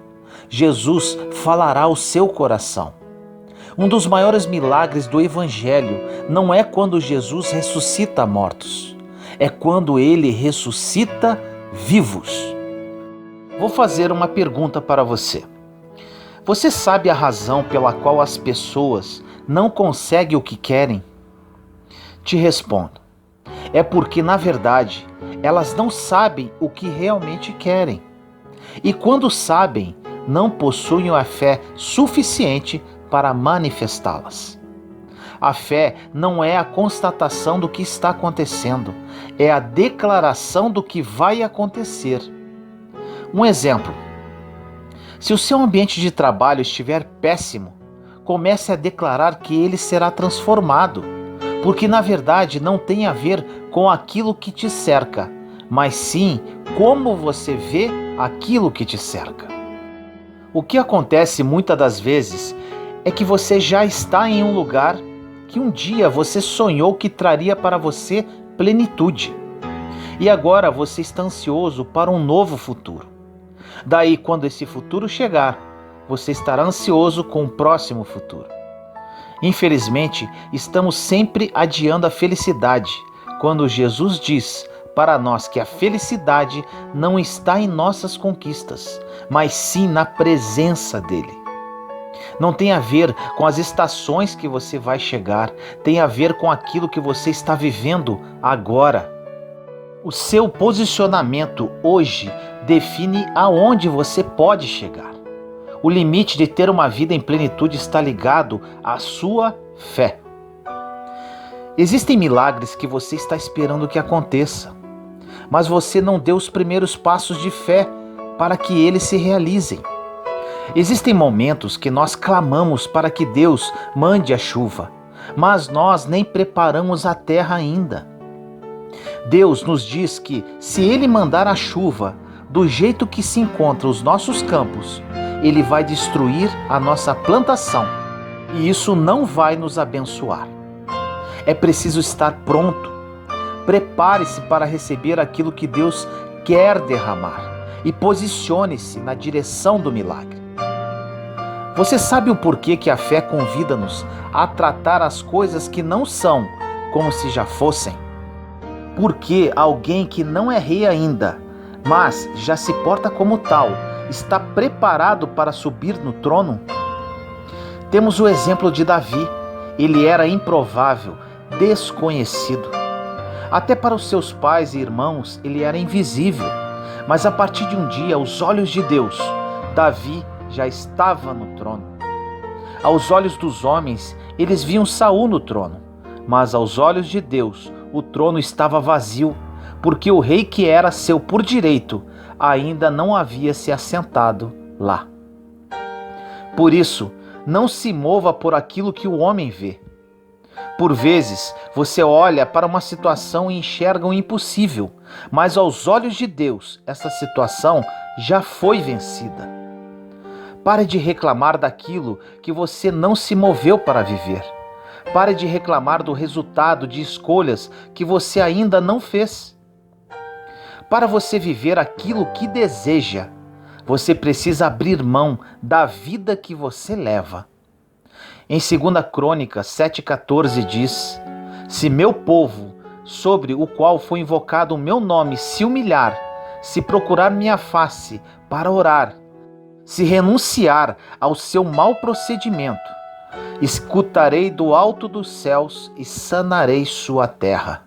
Jesus falará ao seu coração. Um dos maiores milagres do Evangelho não é quando Jesus ressuscita mortos, é quando ele ressuscita vivos. Vou fazer uma pergunta para você. Você sabe a razão pela qual as pessoas não conseguem o que querem? Te respondo. É porque, na verdade, elas não sabem o que realmente querem. E quando sabem, não possuem a fé suficiente para manifestá-las. A fé não é a constatação do que está acontecendo, é a declaração do que vai acontecer. Um exemplo: se o seu ambiente de trabalho estiver péssimo, comece a declarar que ele será transformado, porque na verdade não tem a ver com aquilo que te cerca, mas sim como você vê aquilo que te cerca. O que acontece muitas das vezes é que você já está em um lugar que um dia você sonhou que traria para você plenitude. E agora você está ansioso para um novo futuro. Daí, quando esse futuro chegar, você estará ansioso com o próximo futuro. Infelizmente, estamos sempre adiando a felicidade, quando Jesus diz para nós que a felicidade não está em nossas conquistas, mas sim na presença dele. Não tem a ver com as estações que você vai chegar, tem a ver com aquilo que você está vivendo agora. O seu posicionamento hoje define aonde você pode chegar. O limite de ter uma vida em plenitude está ligado à sua fé. Existem milagres que você está esperando que aconteça, mas você não deu os primeiros passos de fé para que eles se realizem. Existem momentos que nós clamamos para que Deus mande a chuva, mas nós nem preparamos a terra ainda. Deus nos diz que se Ele mandar a chuva do jeito que se encontram os nossos campos, Ele vai destruir a nossa plantação e isso não vai nos abençoar. É preciso estar pronto. Prepare-se para receber aquilo que Deus quer derramar e posicione-se na direção do milagre. Você sabe o porquê que a fé convida-nos a tratar as coisas que não são como se já fossem? Porque alguém que não é rei ainda, mas já se porta como tal, está preparado para subir no trono? Temos o exemplo de Davi. Ele era improvável, desconhecido. Até para os seus pais e irmãos ele era invisível. Mas a partir de um dia, aos olhos de Deus, Davi já estava no trono. Aos olhos dos homens, eles viam Saul no trono, mas aos olhos de Deus, o trono estava vazio, porque o rei que era seu por direito ainda não havia se assentado lá. Por isso, não se mova por aquilo que o homem vê. Por vezes, você olha para uma situação e enxerga o impossível, mas aos olhos de Deus, essa situação já foi vencida. Pare de reclamar daquilo que você não se moveu para viver. Pare de reclamar do resultado de escolhas que você ainda não fez. Para você viver aquilo que deseja, você precisa abrir mão da vida que você leva. Em 2 Crônicas 7,14 diz: se meu povo, sobre o qual foi invocado o meu nome, se humilhar, se procurar minha face para orar, se renunciar ao seu mau procedimento, escutarei do alto dos céus e sanarei sua terra.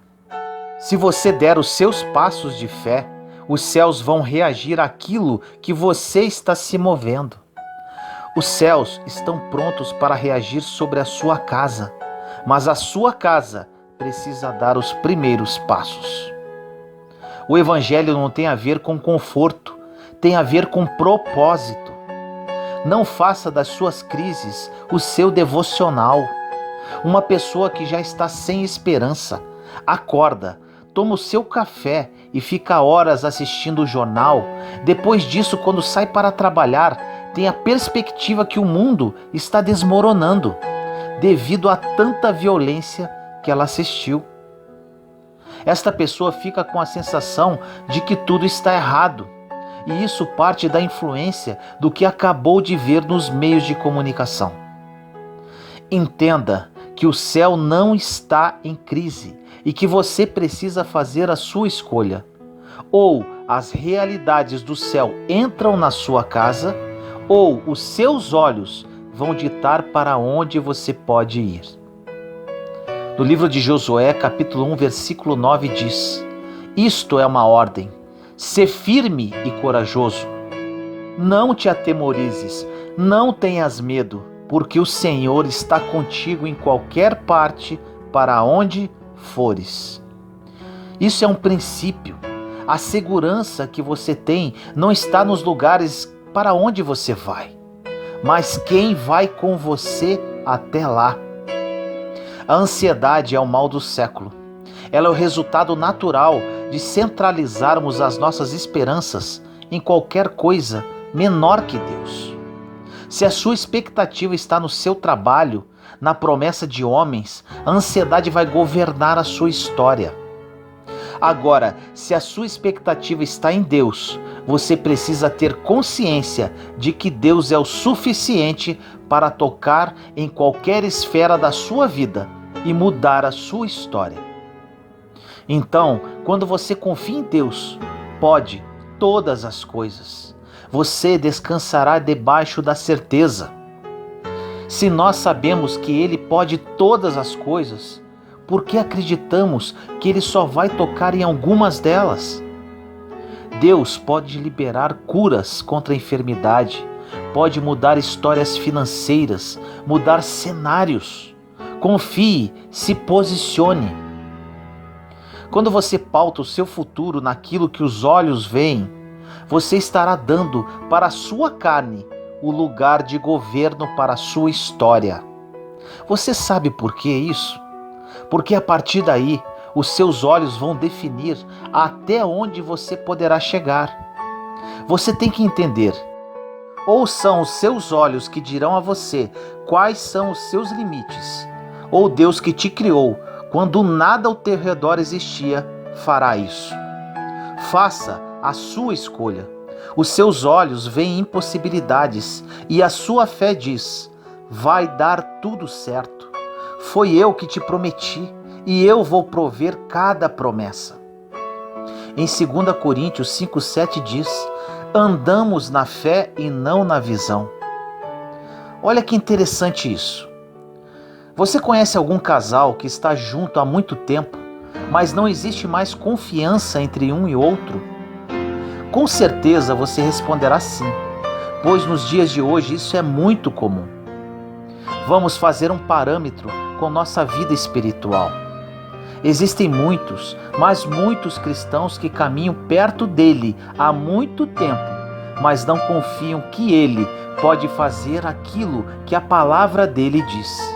Se você der os seus passos de fé, os céus vão reagir àquilo que você está se movendo. Os céus estão prontos para reagir sobre a sua casa, mas a sua casa precisa dar os primeiros passos. O evangelho não tem a ver com conforto, tem a ver com propósito. Não faça das suas crises o seu devocional. Uma pessoa que já está sem esperança, acorda, toma o seu café e fica horas assistindo o jornal. Depois disso, quando sai para trabalhar, tem a perspectiva que o mundo está desmoronando devido a tanta violência que ela assistiu. Esta pessoa fica com a sensação de que tudo está errado, e isso parte da influência do que acabou de ver nos meios de comunicação. Entenda que o céu não está em crise e que você precisa fazer a sua escolha. Ou as realidades do céu entram na sua casa, ou os seus olhos vão ditar para onde você pode ir. No livro de Josué, capítulo 1, versículo 9 diz: isto é uma ordem, sê firme e corajoso. Não te atemorizes, não tenhas medo, porque o Senhor está contigo em qualquer parte para onde fores. Isso é um princípio. A segurança que você tem não está nos lugares para onde você vai, mas quem vai com você até lá. A ansiedade é o mal do século. Ela é o resultado natural de centralizarmos as nossas esperanças em qualquer coisa menor que Deus. Se a sua expectativa está no seu trabalho, na promessa de homens, a ansiedade vai governar a sua história. Agora, se a sua expectativa está em Deus, você precisa ter consciência de que Deus é o suficiente para tocar em qualquer esfera da sua vida e mudar a sua história. Então, quando você confia em Deus, pode todas as coisas. Você descansará debaixo da certeza. Se nós sabemos que Ele pode todas as coisas, por que acreditamos que Ele só vai tocar em algumas delas? Deus pode liberar curas contra a enfermidade, pode mudar histórias financeiras, mudar cenários. Confie, se posicione. Quando você pauta o seu futuro naquilo que os olhos veem, você estará dando para a sua carne o lugar de governo para a sua história. Você sabe por que isso? Porque a partir daí, os seus olhos vão definir até onde você poderá chegar. Você tem que entender, ou são os seus olhos que dirão a você quais são os seus limites, ou Deus que te criou, quando nada ao teu redor existia, fará isso. Faça a sua escolha. Os seus olhos veem impossibilidades e a sua fé diz: vai dar tudo certo. Foi eu que te prometi e eu vou prover cada promessa. Em 2 Coríntios 5,7 diz: andamos na fé e não na visão. Olha que interessante isso. Você conhece algum casal que está junto há muito tempo, mas não existe mais confiança entre um e outro? Com certeza você responderá sim, pois nos dias de hoje isso é muito comum. Vamos fazer um parâmetro com nossa vida espiritual. Existem muitos, mas muitos cristãos que caminham perto dele há muito tempo, mas não confiam que ele pode fazer aquilo que a palavra dele diz.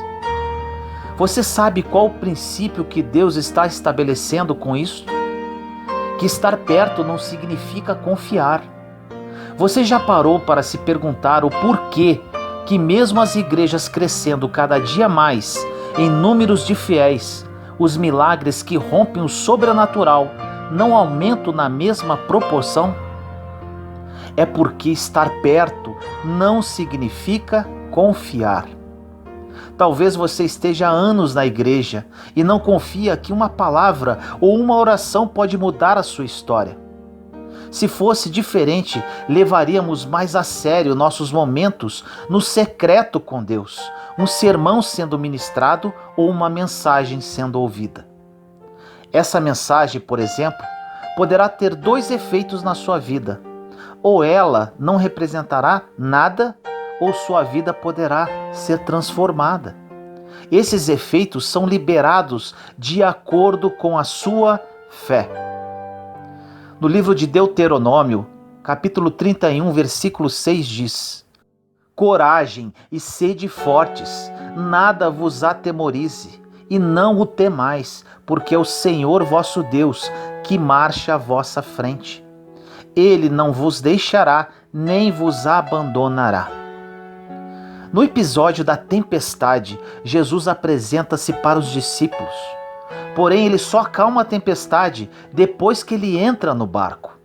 Você sabe qual o princípio que Deus está estabelecendo com isso? Que estar perto não significa confiar. Você já parou para se perguntar o porquê que mesmo as igrejas crescendo cada dia mais em números de fiéis, os milagres que rompem o sobrenatural não aumentam na mesma proporção? É porque estar perto não significa confiar. Talvez você esteja há anos na igreja e não confia que uma palavra ou uma oração pode mudar a sua história. Se fosse diferente, levaríamos mais a sério nossos momentos no secreto com Deus, um sermão sendo ministrado ou uma mensagem sendo ouvida. Essa mensagem, por exemplo, poderá ter dois efeitos na sua vida. Ou ela não representará nada, ou sua vida poderá ser transformada. Esses efeitos são liberados de acordo com a sua fé. No livro de Deuteronômio, capítulo 31, versículo 6 diz: coragem e sede fortes, nada vos atemorize, e não o temais, porque é o Senhor vosso Deus que marcha à vossa frente. Ele não vos deixará, nem vos abandonará. No episódio da tempestade, Jesus apresenta-se para os discípulos. Porém, ele só acalma a tempestade depois que ele entra no barco.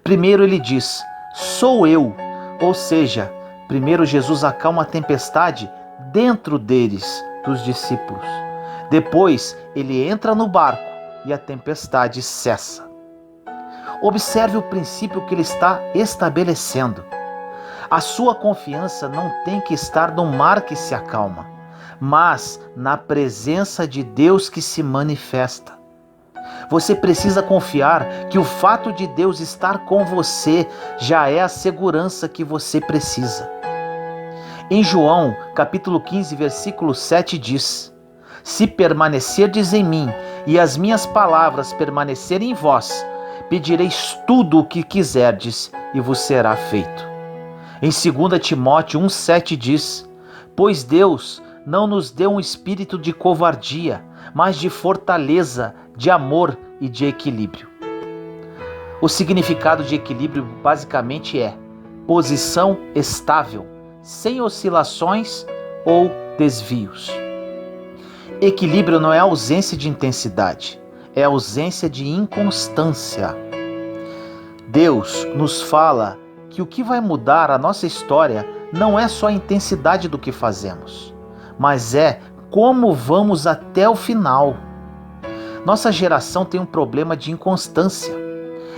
Primeiro ele diz: sou eu. Ou seja, primeiro Jesus acalma a tempestade dentro deles, dos discípulos. Depois ele entra no barco e a tempestade cessa. Observe o princípio que ele está estabelecendo. A sua confiança não tem que estar no mar que se acalma, mas na presença de Deus que se manifesta. Você precisa confiar que o fato de Deus estar com você já é a segurança que você precisa. Em João, capítulo 15, versículo 7 diz: se permanecerdes em mim e as minhas palavras permanecerem em vós, pedireis tudo o que quiserdes e vos será feito. Em 2 Timóteo 1,7 diz: pois Deus não nos deu um espírito de covardia, mas de fortaleza, de amor e de equilíbrio. O significado de equilíbrio basicamente é posição estável, sem oscilações ou desvios. Equilíbrio não é ausência de intensidade, é ausência de inconstância. Deus nos fala que o que vai mudar a nossa história não é só a intensidade do que fazemos, mas é como vamos até o final. Nossa geração tem um problema de inconstância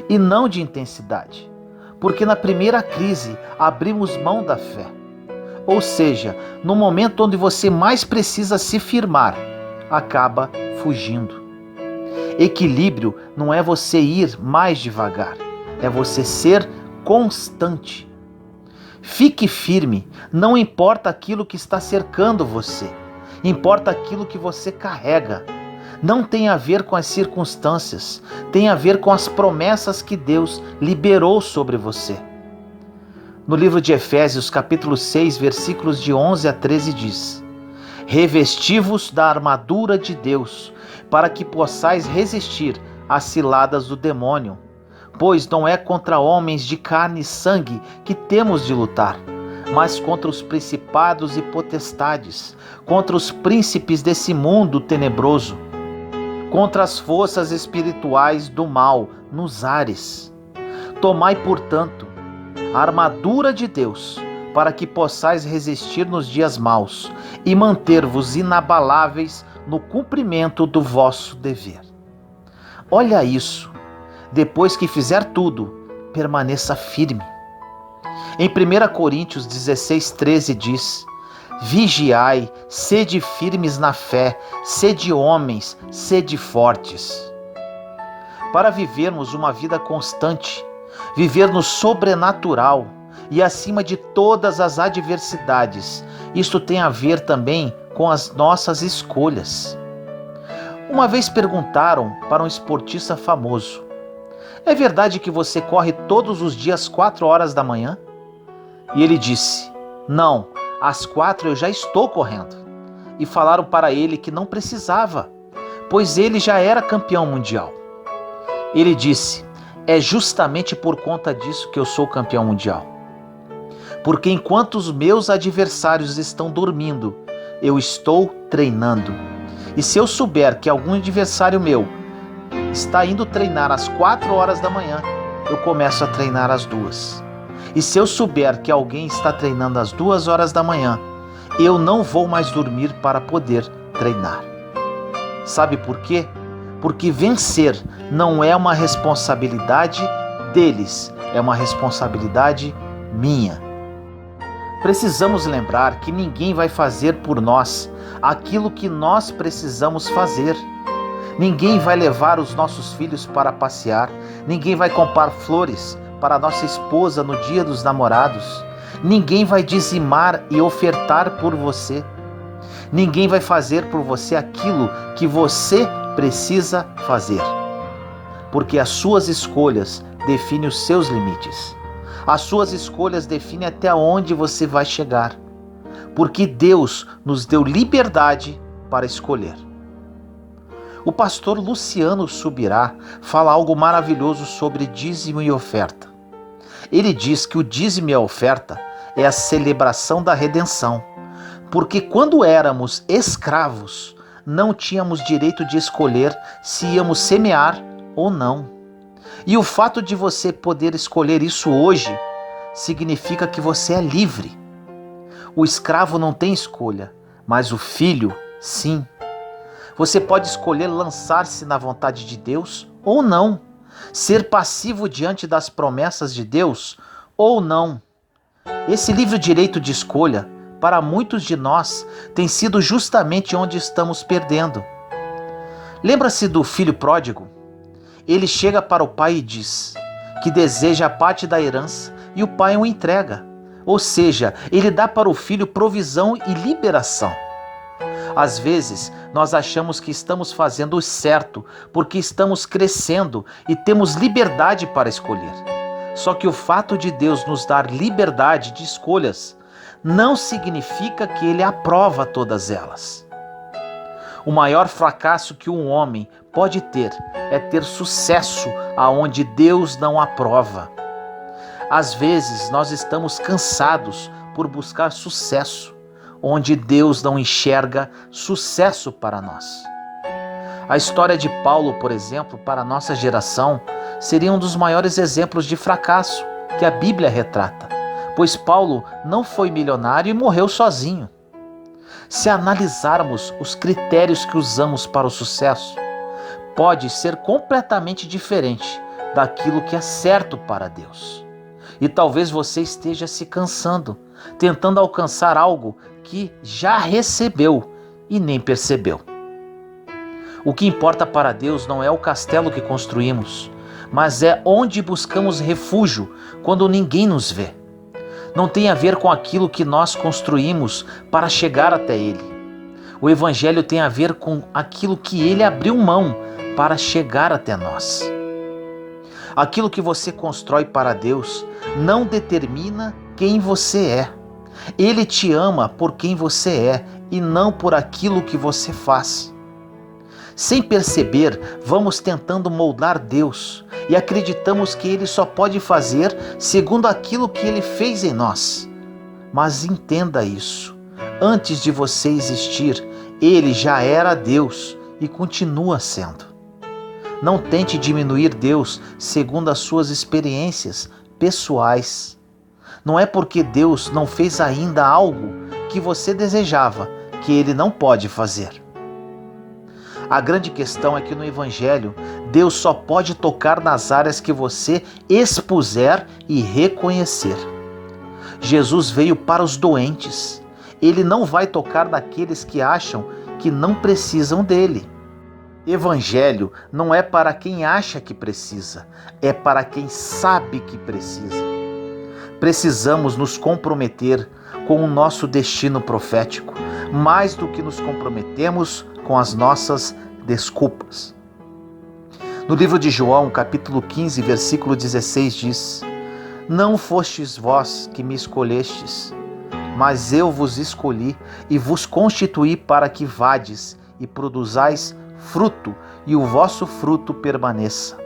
e não de intensidade, porque na primeira crise abrimos mão da fé. Ou seja, no momento onde você mais precisa se firmar, acaba fugindo. Equilíbrio não é você ir mais devagar, é você ser constante. Fique firme, não importa aquilo que está cercando você, importa aquilo que você carrega. Não tem a ver com as circunstâncias, tem a ver com as promessas que Deus liberou sobre você. No livro de Efésios, capítulo 6, versículos de 11 a 13 diz: revesti-vos da armadura de Deus, para que possais resistir às ciladas do demônio. Pois não é contra homens de carne e sangue que temos de lutar, mas contra os principados e potestades, contra os príncipes desse mundo tenebroso, contra as forças espirituais do mal nos ares. Tomai, portanto, a armadura de Deus, para que possais resistir nos dias maus e manter-vos inabaláveis no cumprimento do vosso dever. Olha isso. Depois que fizer tudo, permaneça firme. Em 1 Coríntios 16:13 diz: vigiai, sede firmes na fé, sede homens, sede fortes. Para vivermos uma vida constante, viver no sobrenatural e acima de todas as adversidades, isto tem a ver também com as nossas escolhas. Uma vez perguntaram para um esportista famoso: é verdade que você corre todos os dias 4 horas da manhã? E ele disse: não, às 4 eu já estou correndo. E falaram para ele que não precisava, pois ele já era campeão mundial. Ele disse: é justamente por conta disso que eu sou campeão mundial. Porque enquanto os meus adversários estão dormindo, eu estou treinando. E se eu souber que algum adversário meu está indo treinar às 4 horas da manhã, eu começo a treinar às 2. E se eu souber que alguém está treinando às 2 horas da manhã, eu não vou mais dormir para poder treinar. Sabe por quê? Porque vencer não é uma responsabilidade deles, é uma responsabilidade minha. Precisamos lembrar que ninguém vai fazer por nós aquilo que nós precisamos fazer. Ninguém vai levar os nossos filhos para passear, ninguém vai comprar flores para nossa esposa no dia dos namorados, ninguém vai dizimar e ofertar por você, ninguém vai fazer por você aquilo que você precisa fazer, porque as suas escolhas definem os seus limites, as suas escolhas definem até onde você vai chegar, porque Deus nos deu liberdade para escolher. O pastor Luciano Subirá fala algo maravilhoso sobre dízimo e oferta. Ele diz que o dízimo e a oferta é a celebração da redenção, porque quando éramos escravos, não tínhamos direito de escolher se íamos semear ou não. E o fato de você poder escolher isso hoje significa que você é livre. O escravo não tem escolha, mas o filho, sim. Você pode escolher lançar-se na vontade de Deus ou não, ser passivo diante das promessas de Deus ou não. Esse livre direito de escolha, para muitos de nós, tem sido justamente onde estamos perdendo. Lembra-se do filho pródigo? Ele chega para o pai e diz que deseja a parte da herança e o pai o entrega. Ou seja, ele dá para o filho provisão e liberação. Às vezes, nós achamos que estamos fazendo o certo porque estamos crescendo e temos liberdade para escolher. Só que o fato de Deus nos dar liberdade de escolhas não significa que Ele aprova todas elas. O maior fracasso que um homem pode ter é ter sucesso aonde Deus não aprova. Às vezes nós estamos cansados por buscar sucesso, onde Deus não enxerga sucesso para nós. A história de Paulo, por exemplo, para a nossa geração, seria um dos maiores exemplos de fracasso que a Bíblia retrata, pois Paulo não foi milionário e morreu sozinho. Se analisarmos os critérios que usamos para o sucesso, pode ser completamente diferente daquilo que é certo para Deus. E talvez você esteja se cansando, tentando alcançar algo que já recebeu e nem percebeu. O que importa para Deus não é o castelo que construímos, mas é onde buscamos refúgio quando ninguém nos vê. Não tem a ver com aquilo que nós construímos para chegar até Ele. O Evangelho tem a ver com aquilo que Ele abriu mão para chegar até nós. Aquilo que você constrói para Deus não determina quem você é. Ele te ama por quem você é e não por aquilo que você faz. Sem perceber, vamos tentando moldar Deus e acreditamos que Ele só pode fazer segundo aquilo que Ele fez em nós. Mas entenda isso: antes de você existir, Ele já era Deus e continua sendo. Não tente diminuir Deus segundo as suas experiências pessoais. Não é porque Deus não fez ainda algo que você desejava que Ele não pode fazer. A grande questão é que no Evangelho, Deus só pode tocar nas áreas que você expuser e reconhecer. Jesus veio para os doentes. Ele não vai tocar naqueles que acham que não precisam dele. Evangelho não é para quem acha que precisa, é para quem sabe que precisa. Precisamos nos comprometer com o nosso destino profético, mais do que nos comprometemos com as nossas desculpas. No livro de João, capítulo 15, versículo 16 diz: Não fostes vós que me escolhestes, mas eu vos escolhi e vos constituí para que vades e produzais fruto, e o vosso fruto permaneça.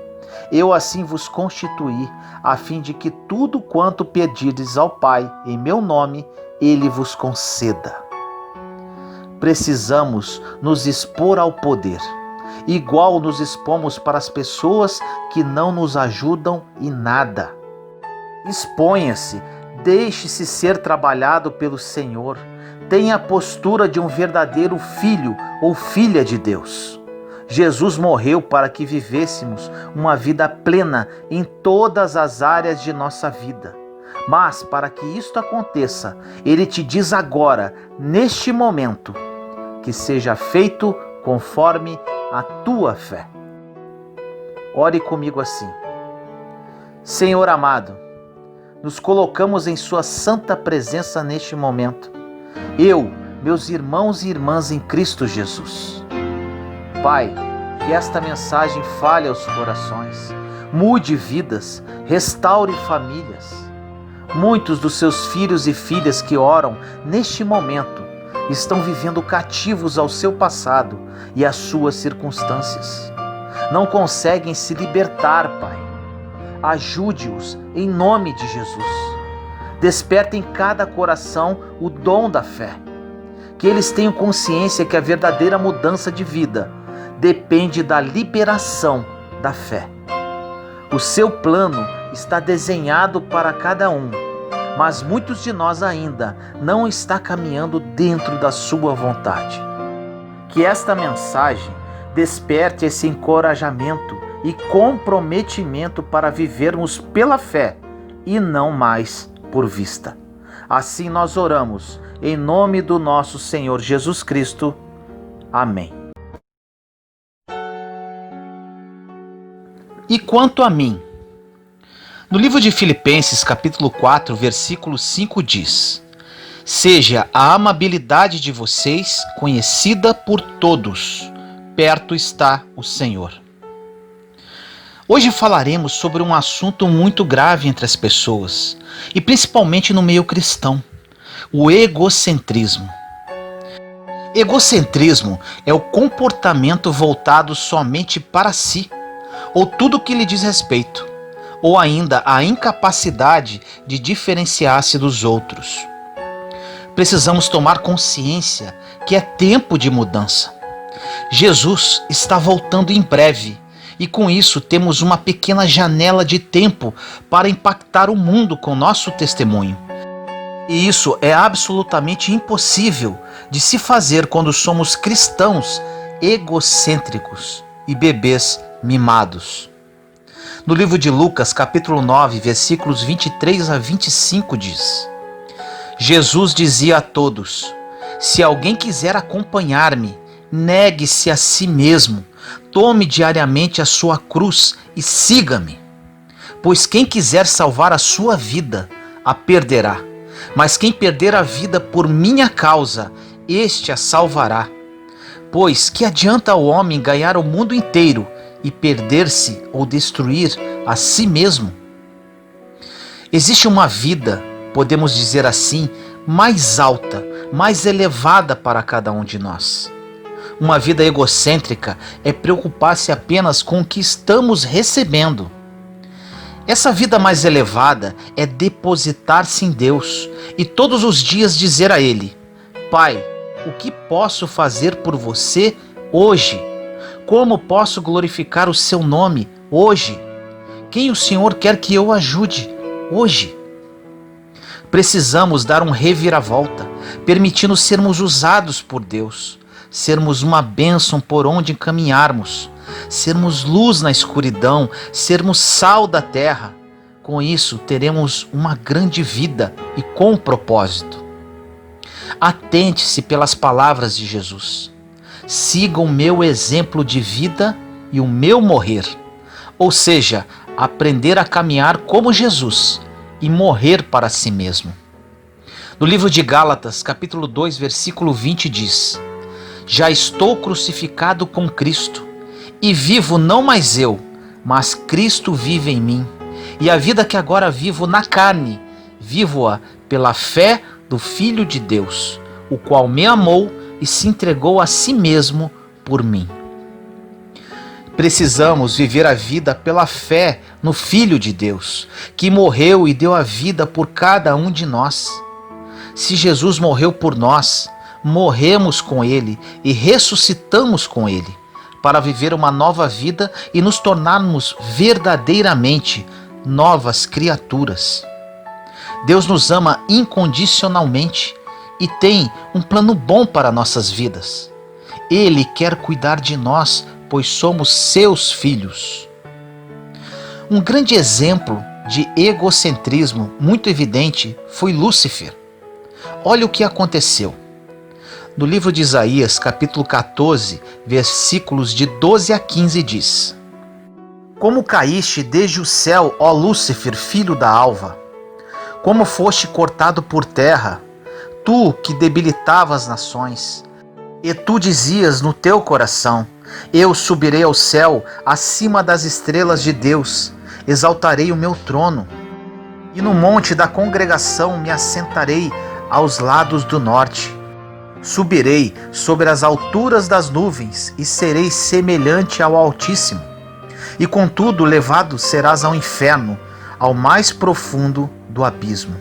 Eu assim vos constituí, a fim de que tudo quanto pedirdes ao Pai em meu nome, Ele vos conceda. Precisamos nos expor ao poder, igual nos expomos para as pessoas que não nos ajudam em nada. Exponha-se, deixe-se ser trabalhado pelo Senhor, tenha a postura de um verdadeiro filho ou filha de Deus. Jesus morreu para que vivêssemos uma vida plena em todas as áreas de nossa vida. Mas para que isto aconteça, Ele te diz agora, neste momento, que seja feito conforme a tua fé. Ore comigo assim: Senhor amado, nos colocamos em Sua santa presença neste momento. Eu, meus irmãos e irmãs em Cristo Jesus. Pai, que esta mensagem fale aos corações, mude vidas, restaure famílias. Muitos dos seus filhos e filhas que oram neste momento estão vivendo cativos ao seu passado e às suas circunstâncias. Não conseguem se libertar, Pai. Ajude-os em nome de Jesus. Desperte em cada coração o dom da fé. Que eles tenham consciência que a verdadeira mudança de vida depende da liberação da fé. O seu plano está desenhado para cada um, mas muitos de nós ainda não está caminhando dentro da sua vontade. Que esta mensagem desperte esse encorajamento e comprometimento para vivermos pela fé e não mais por vista. Assim nós oramos, em nome do nosso Senhor Jesus Cristo. Amém. E quanto a mim? No livro de Filipenses, capítulo 4, versículo 5 diz: Seja a amabilidade de vocês conhecida por todos. Perto está o Senhor. Hoje falaremos sobre um assunto muito grave entre as pessoas, e principalmente no meio cristão: o egocentrismo. Egocentrismo é o comportamento voltado somente para si, ou tudo que lhe diz respeito, ou ainda a incapacidade de diferenciar-se dos outros. Precisamos tomar consciência que é tempo de mudança. Jesus está voltando em breve, e com isso temos uma pequena janela de tempo para impactar o mundo com nosso testemunho. E isso é absolutamente impossível de se fazer quando somos cristãos egocêntricos e bebês mimados. No livro de Lucas, capítulo 9, versículos 23 a 25 diz: Jesus dizia a todos: se alguém quiser acompanhar-me, negue-se a si mesmo, tome diariamente a sua cruz e siga-me. Pois quem quiser salvar a sua vida, a perderá. Mas quem perder a vida por minha causa, este a salvará. Pois que adianta ao homem ganhar o mundo inteiro e perder-se ou destruir a si mesmo? Existe uma vida, podemos dizer assim, mais alta, mais elevada para cada um de nós. Uma vida egocêntrica é preocupar-se apenas com o que estamos recebendo. Essa vida mais elevada é depositar-se em Deus e todos os dias dizer a Ele: Pai, o que posso fazer por você hoje? Como posso glorificar o seu nome hoje? Quem o Senhor quer que eu ajude hoje? Precisamos dar um reviravolta, permitindo sermos usados por Deus, sermos uma bênção por onde caminharmos, sermos luz na escuridão, sermos sal da terra. Com isso, teremos uma grande vida e com propósito. Atente-se pelas palavras de Jesus. Siga o meu exemplo de vida e o meu morrer. Ou seja, aprender a caminhar como Jesus e morrer para si mesmo. No livro de Gálatas, capítulo 2, versículo 20 diz: já estou crucificado com Cristo, e vivo não mais eu, mas Cristo vive em mim. E a vida que agora vivo na carne, vivo-a pela fé do Filho de Deus, o qual me amou e se entregou a si mesmo por mim. Precisamos viver a vida pela fé no Filho de Deus, que morreu e deu a vida por cada um de nós. Se Jesus morreu por nós, morremos com Ele e ressuscitamos com Ele, para viver uma nova vida e nos tornarmos verdadeiramente novas criaturas. Deus nos ama incondicionalmente e tem um plano bom para nossas vidas. Ele quer cuidar de nós, pois somos seus filhos. Um grande exemplo de egocentrismo muito evidente foi Lúcifer. Olha o que aconteceu. No livro de Isaías, capítulo 14, versículos de 12 a 15 diz: como caíste desde o céu, ó Lúcifer, filho da alva? Como foste cortado por terra, tu que debilitavas as nações? E tu dizias no teu coração: eu subirei ao céu, acima das estrelas de Deus, exaltarei o meu trono, e no monte da congregação me assentarei aos lados do norte. Subirei sobre as alturas das nuvens e serei semelhante ao Altíssimo. E contudo levado serás ao inferno, ao mais profundo do abismo.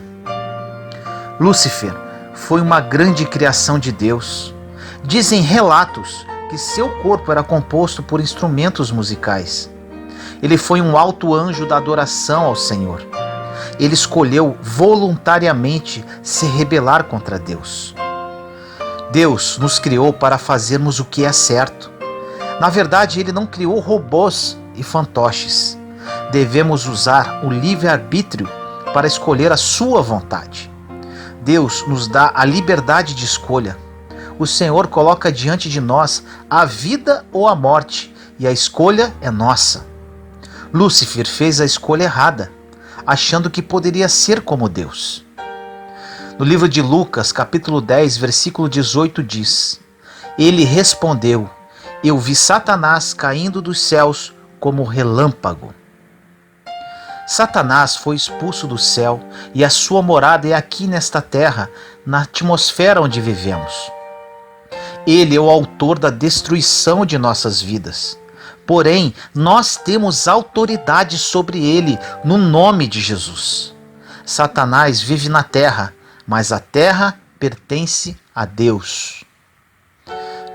Lúcifer foi uma grande criação de Deus. Dizem relatos que seu corpo era composto por instrumentos musicais. Ele foi um alto anjo da adoração ao Senhor. Ele escolheu voluntariamente se rebelar contra Deus. Deus nos criou para fazermos o que é certo. Na verdade, Ele não criou robôs e fantoches. Devemos usar o livre-arbítrio para escolher a sua vontade. Deus nos dá a liberdade de escolha. O Senhor coloca diante de nós a vida ou a morte, e a escolha é nossa. Lúcifer fez a escolha errada, achando que poderia ser como Deus. No livro de Lucas, capítulo 10, versículo 18 diz: Ele respondeu: Eu vi Satanás caindo dos céus como relâmpago. Satanás foi expulso do céu e a sua morada é aqui nesta terra, na atmosfera onde vivemos. Ele é o autor da destruição de nossas vidas. Porém, nós temos autoridade sobre ele no nome de Jesus. Satanás vive na terra, mas a terra pertence a Deus.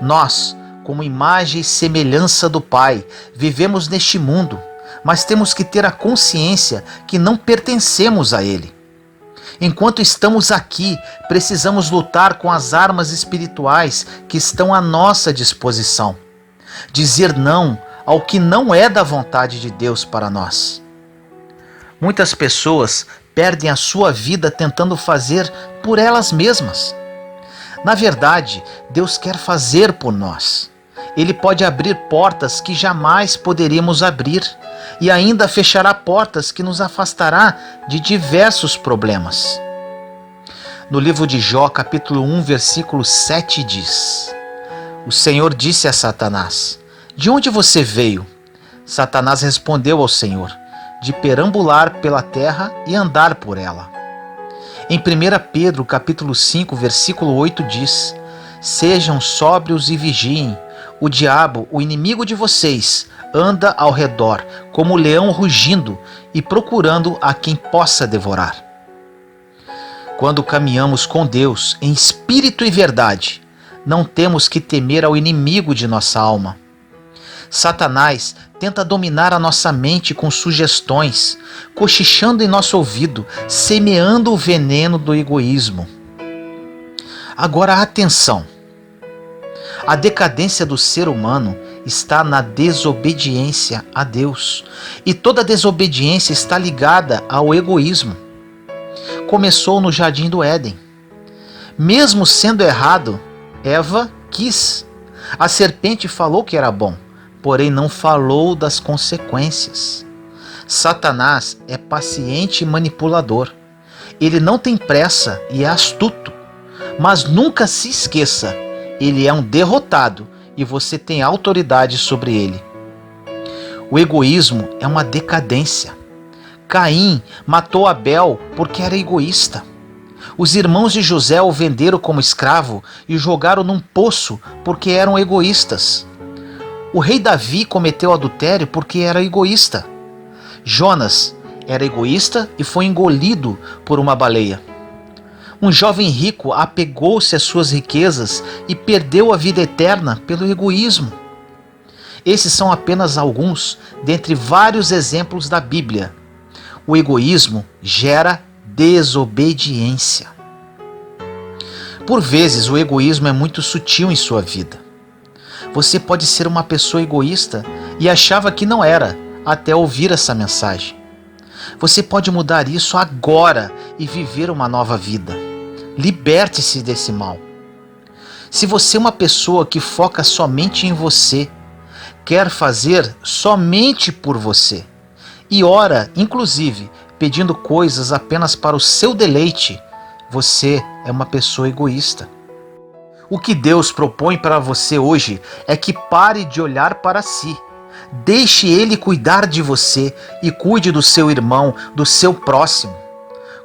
Nós, como imagem e semelhança do Pai, vivemos neste mundo, mas temos que ter a consciência que não pertencemos a Ele. Enquanto estamos aqui, precisamos lutar com as armas espirituais que estão à nossa disposição. Dizer não ao que não é da vontade de Deus para nós. Muitas pessoas perdem a sua vida tentando fazer por elas mesmas. Na verdade, Deus quer fazer por nós. Ele pode abrir portas que jamais poderíamos abrir e ainda fechará portas que nos afastará de diversos problemas. No livro de Jó, capítulo 1, versículo 7 diz: O Senhor disse a Satanás: De onde você veio? Satanás respondeu ao Senhor: De perambular pela terra e andar por ela. Em 1 Pedro, capítulo 5, versículo 8 diz: Sejam sóbrios e vigiem. O diabo, o inimigo de vocês, anda ao redor, como leão rugindo e procurando a quem possa devorar. Quando caminhamos com Deus em espírito e verdade, não temos que temer ao inimigo de nossa alma. Satanás tenta dominar a nossa mente com sugestões, cochichando em nosso ouvido, semeando o veneno do egoísmo. Agora atenção! A decadência do ser humano está na desobediência a Deus, e toda desobediência está ligada ao egoísmo. Começou no jardim do Éden. Mesmo sendo errado, Eva quis. A serpente falou que era bom, porém não falou das consequências. Satanás é paciente e manipulador. Ele não tem pressa e é astuto. Mas nunca se esqueça, ele é um derrotado e você tem autoridade sobre ele. O egoísmo é uma decadência. Caim matou Abel porque era egoísta. Os irmãos de José o venderam como escravo e jogaram num poço porque eram egoístas. O rei Davi cometeu adultério porque era egoísta. Jonas era egoísta e foi engolido por uma baleia. Um jovem rico apegou-se às suas riquezas e perdeu a vida eterna pelo egoísmo. Esses são apenas alguns dentre vários exemplos da Bíblia. O egoísmo gera desobediência. Por vezes, o egoísmo é muito sutil em sua vida. Você pode ser uma pessoa egoísta e achava que não era, até ouvir essa mensagem. Você pode mudar isso agora e viver uma nova vida. Liberte-se desse mal. Se você é uma pessoa que foca somente em você, quer fazer somente por você, e ora, inclusive, pedindo coisas apenas para o seu deleite, você é uma pessoa egoísta. O que Deus propõe para você hoje é que pare de olhar para si. Deixe Ele cuidar de você e cuide do seu irmão, do seu próximo.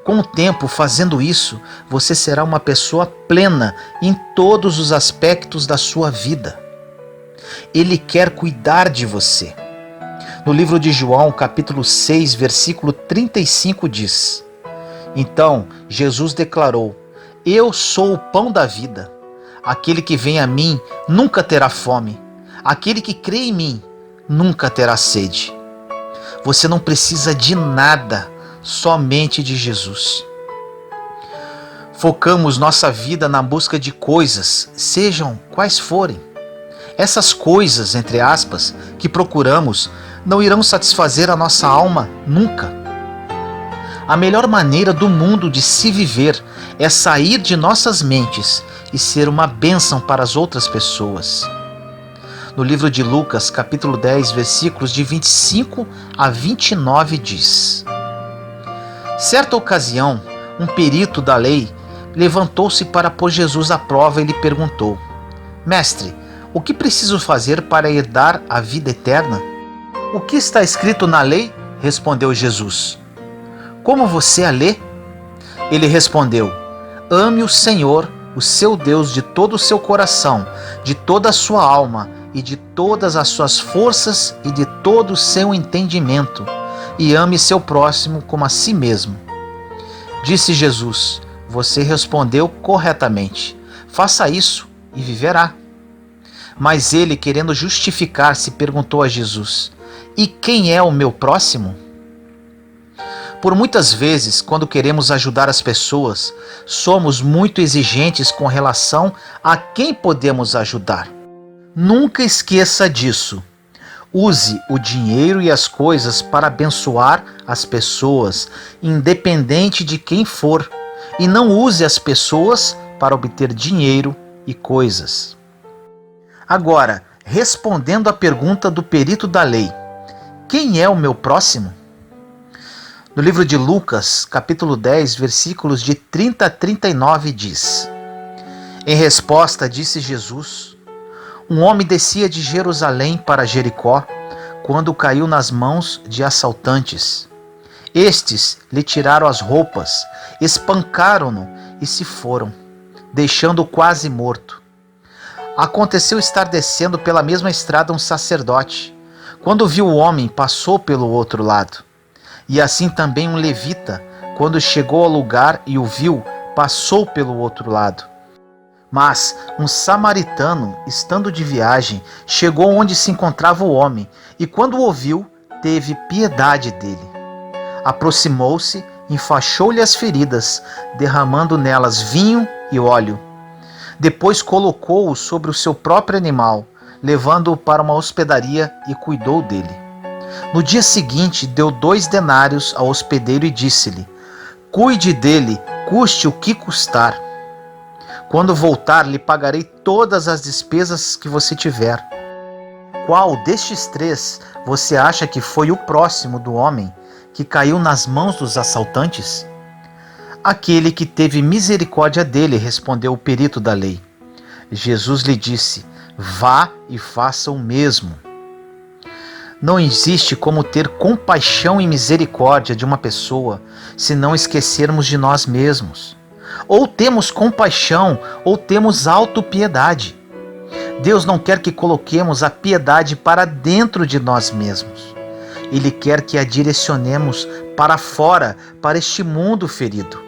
Com o tempo, fazendo isso, você será uma pessoa plena em todos os aspectos da sua vida. Ele quer cuidar de você. No livro de João, capítulo 6, versículo 35 diz: Então Jesus declarou: Eu sou o pão da vida. Aquele que vem a mim nunca terá fome. Aquele que crê em mim nunca terá sede. Você não precisa de nada, somente de Jesus. Focamos nossa vida na busca de coisas, sejam quais forem. Essas coisas, entre aspas, que procuramos, não irão satisfazer a nossa alma nunca. A melhor maneira do mundo de se viver é sair de nossas mentes e ser uma bênção para as outras pessoas. No livro de Lucas, capítulo 10, versículos de 25 a 29 diz: Certa ocasião, um perito da lei levantou-se para pôr Jesus à prova e lhe perguntou: Mestre, o que preciso fazer para herdar a vida eterna? O que está escrito na lei? Respondeu Jesus. Como você a lê? Ele respondeu: Ame o Senhor, o seu Deus, de todo o seu coração, de toda a sua alma e de todas as suas forças e de todo o seu entendimento, e ame seu próximo como a si mesmo. Disse Jesus: Você respondeu corretamente. Faça isso e viverá. Mas ele, querendo justificar-se, perguntou a Jesus: E quem é o meu próximo? Por muitas vezes, quando queremos ajudar as pessoas, somos muito exigentes com relação a quem podemos ajudar. Nunca esqueça disso. Use o dinheiro e as coisas para abençoar as pessoas, independente de quem for, e não use as pessoas para obter dinheiro e coisas. Agora, respondendo à pergunta do perito da lei: quem é o meu próximo? No livro de Lucas, capítulo 10, versículos de 30 a 39 diz: Em resposta, disse Jesus: Um homem descia de Jerusalém para Jericó, quando caiu nas mãos de assaltantes. Estes lhe tiraram as roupas, espancaram-no e se foram, deixando-o quase morto. Aconteceu estar descendo pela mesma estrada um sacerdote. Quando viu o homem, passou pelo outro lado. E assim também um levita, quando chegou ao lugar e o viu, passou pelo outro lado. Mas um samaritano, estando de viagem, chegou onde se encontrava o homem, e quando o ouviu, teve piedade dele. Aproximou-se, enfaixou-lhe as feridas, derramando nelas vinho e óleo. Depois colocou-o sobre o seu próprio animal, levando-o para uma hospedaria e cuidou dele. No dia seguinte, deu 2 denários ao hospedeiro e disse-lhe: Cuide dele, custe o que custar. Quando voltar, lhe pagarei todas as despesas que você tiver. Qual destes 3 você acha que foi o próximo do homem que caiu nas mãos dos assaltantes? Aquele que teve misericórdia dele, respondeu o perito da lei. Jesus lhe disse: Vá e faça o mesmo. Não existe como ter compaixão e misericórdia de uma pessoa se não esquecermos de nós mesmos. Ou temos compaixão ou temos autopiedade. Deus não quer que coloquemos a piedade para dentro de nós mesmos. Ele quer que a direcionemos para fora, para este mundo ferido.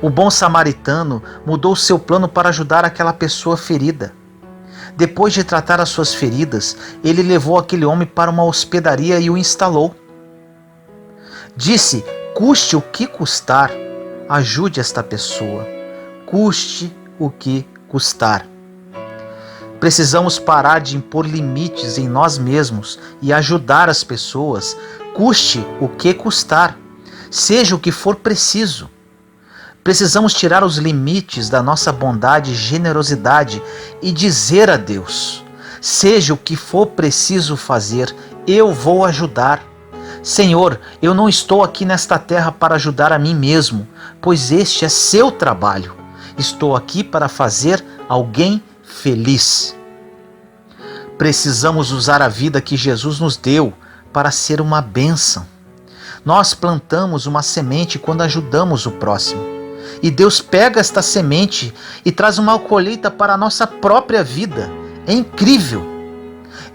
O bom samaritano mudou seu plano para ajudar aquela pessoa ferida. Depois de tratar as suas feridas, ele levou aquele homem para uma hospedaria e o instalou. Disse: custe o que custar, ajude esta pessoa, custe o que custar. Precisamos parar de impor limites em nós mesmos e ajudar as pessoas, custe o que custar, seja o que for preciso. Precisamos tirar os limites da nossa bondade e generosidade e dizer a Deus: seja o que for preciso fazer, eu vou ajudar. Senhor, eu não estou aqui nesta terra para ajudar a mim mesmo, pois este é seu trabalho. Estou aqui para fazer alguém feliz. Precisamos usar a vida que Jesus nos deu para ser uma bênção. Nós plantamos uma semente quando ajudamos o próximo. E Deus pega esta semente e traz uma colheita para a nossa própria vida. É incrível!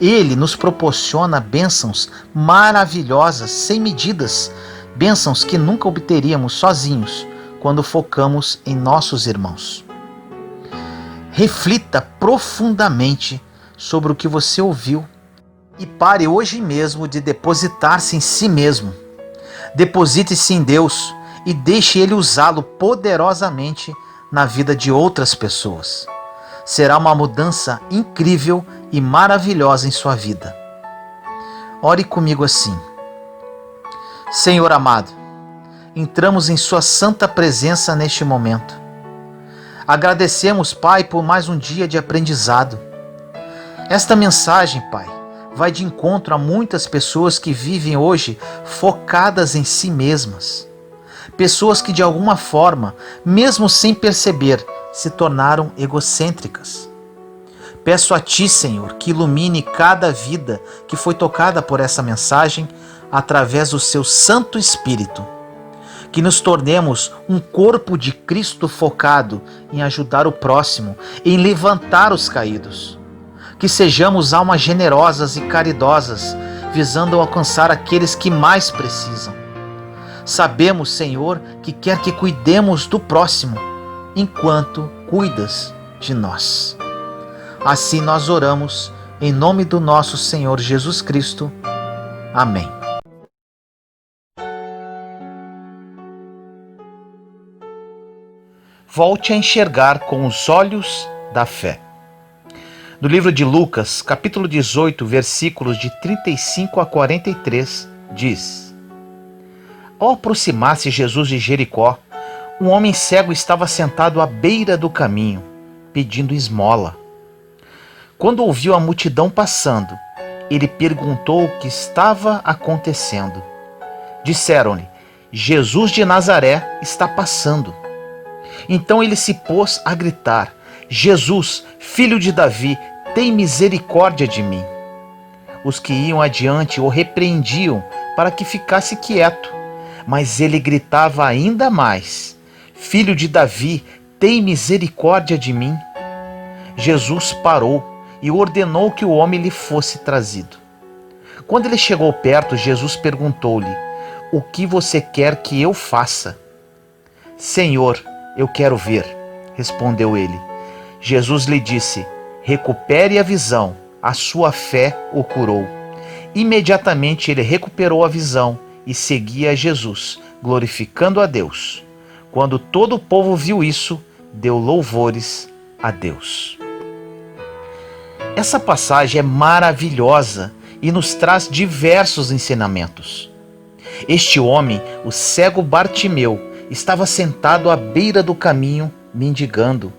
Ele nos proporciona bênçãos maravilhosas, sem medidas, bênçãos que nunca obteríamos sozinhos quando focamos em nossos irmãos. Reflita profundamente sobre o que você ouviu e pare hoje mesmo de depositar-se em si mesmo. Deposite-se em Deus e deixe Ele usá-lo poderosamente na vida de outras pessoas. Será uma mudança incrível e maravilhosa em sua vida. Ore comigo assim: Senhor amado, entramos em Sua santa presença neste momento. Agradecemos, Pai, por mais um dia de aprendizado. Esta mensagem, Pai, vai de encontro a muitas pessoas que vivem hoje focadas em si mesmas. Pessoas que de alguma forma, mesmo sem perceber, se tornaram egocêntricas. Peço a Ti, Senhor, que ilumine cada vida que foi tocada por essa mensagem através do Seu Santo Espírito. Que nos tornemos um corpo de Cristo focado em ajudar o próximo, em levantar os caídos. Que sejamos almas generosas e caridosas, visando alcançar aqueles que mais precisam. Sabemos, Senhor, que quer que cuidemos do próximo, enquanto cuidas de nós. Assim nós oramos, em nome do nosso Senhor Jesus Cristo. Amém. Volte a enxergar com os olhos da fé. No livro de Lucas, capítulo 18, versículos de 35 a 43, diz: Ao aproximar-se Jesus de Jericó, um homem cego estava sentado à beira do caminho, pedindo esmola. Quando ouviu a multidão passando, ele perguntou o que estava acontecendo. Disseram-lhe: Jesus de Nazaré está passando. Então ele se pôs a gritar: Jesus, filho de Davi, tem misericórdia de mim. Os que iam adiante o repreendiam para que ficasse quieto, mas ele gritava ainda mais: Filho de Davi, tem misericórdia de mim. Jesus parou e ordenou que o homem lhe fosse trazido. Quando ele chegou perto, Jesus perguntou-lhe: O que você quer que eu faça? Senhor, eu quero ver, respondeu ele. Jesus lhe disse: Recupere a visão, a sua fé o curou. Imediatamente ele recuperou a visão e seguia a Jesus, glorificando a Deus. Quando todo o povo viu isso, deu louvores a Deus. Essa passagem é maravilhosa e nos traz diversos ensinamentos. Este homem, o cego Bartimeu, estava sentado à beira do caminho, mendigando.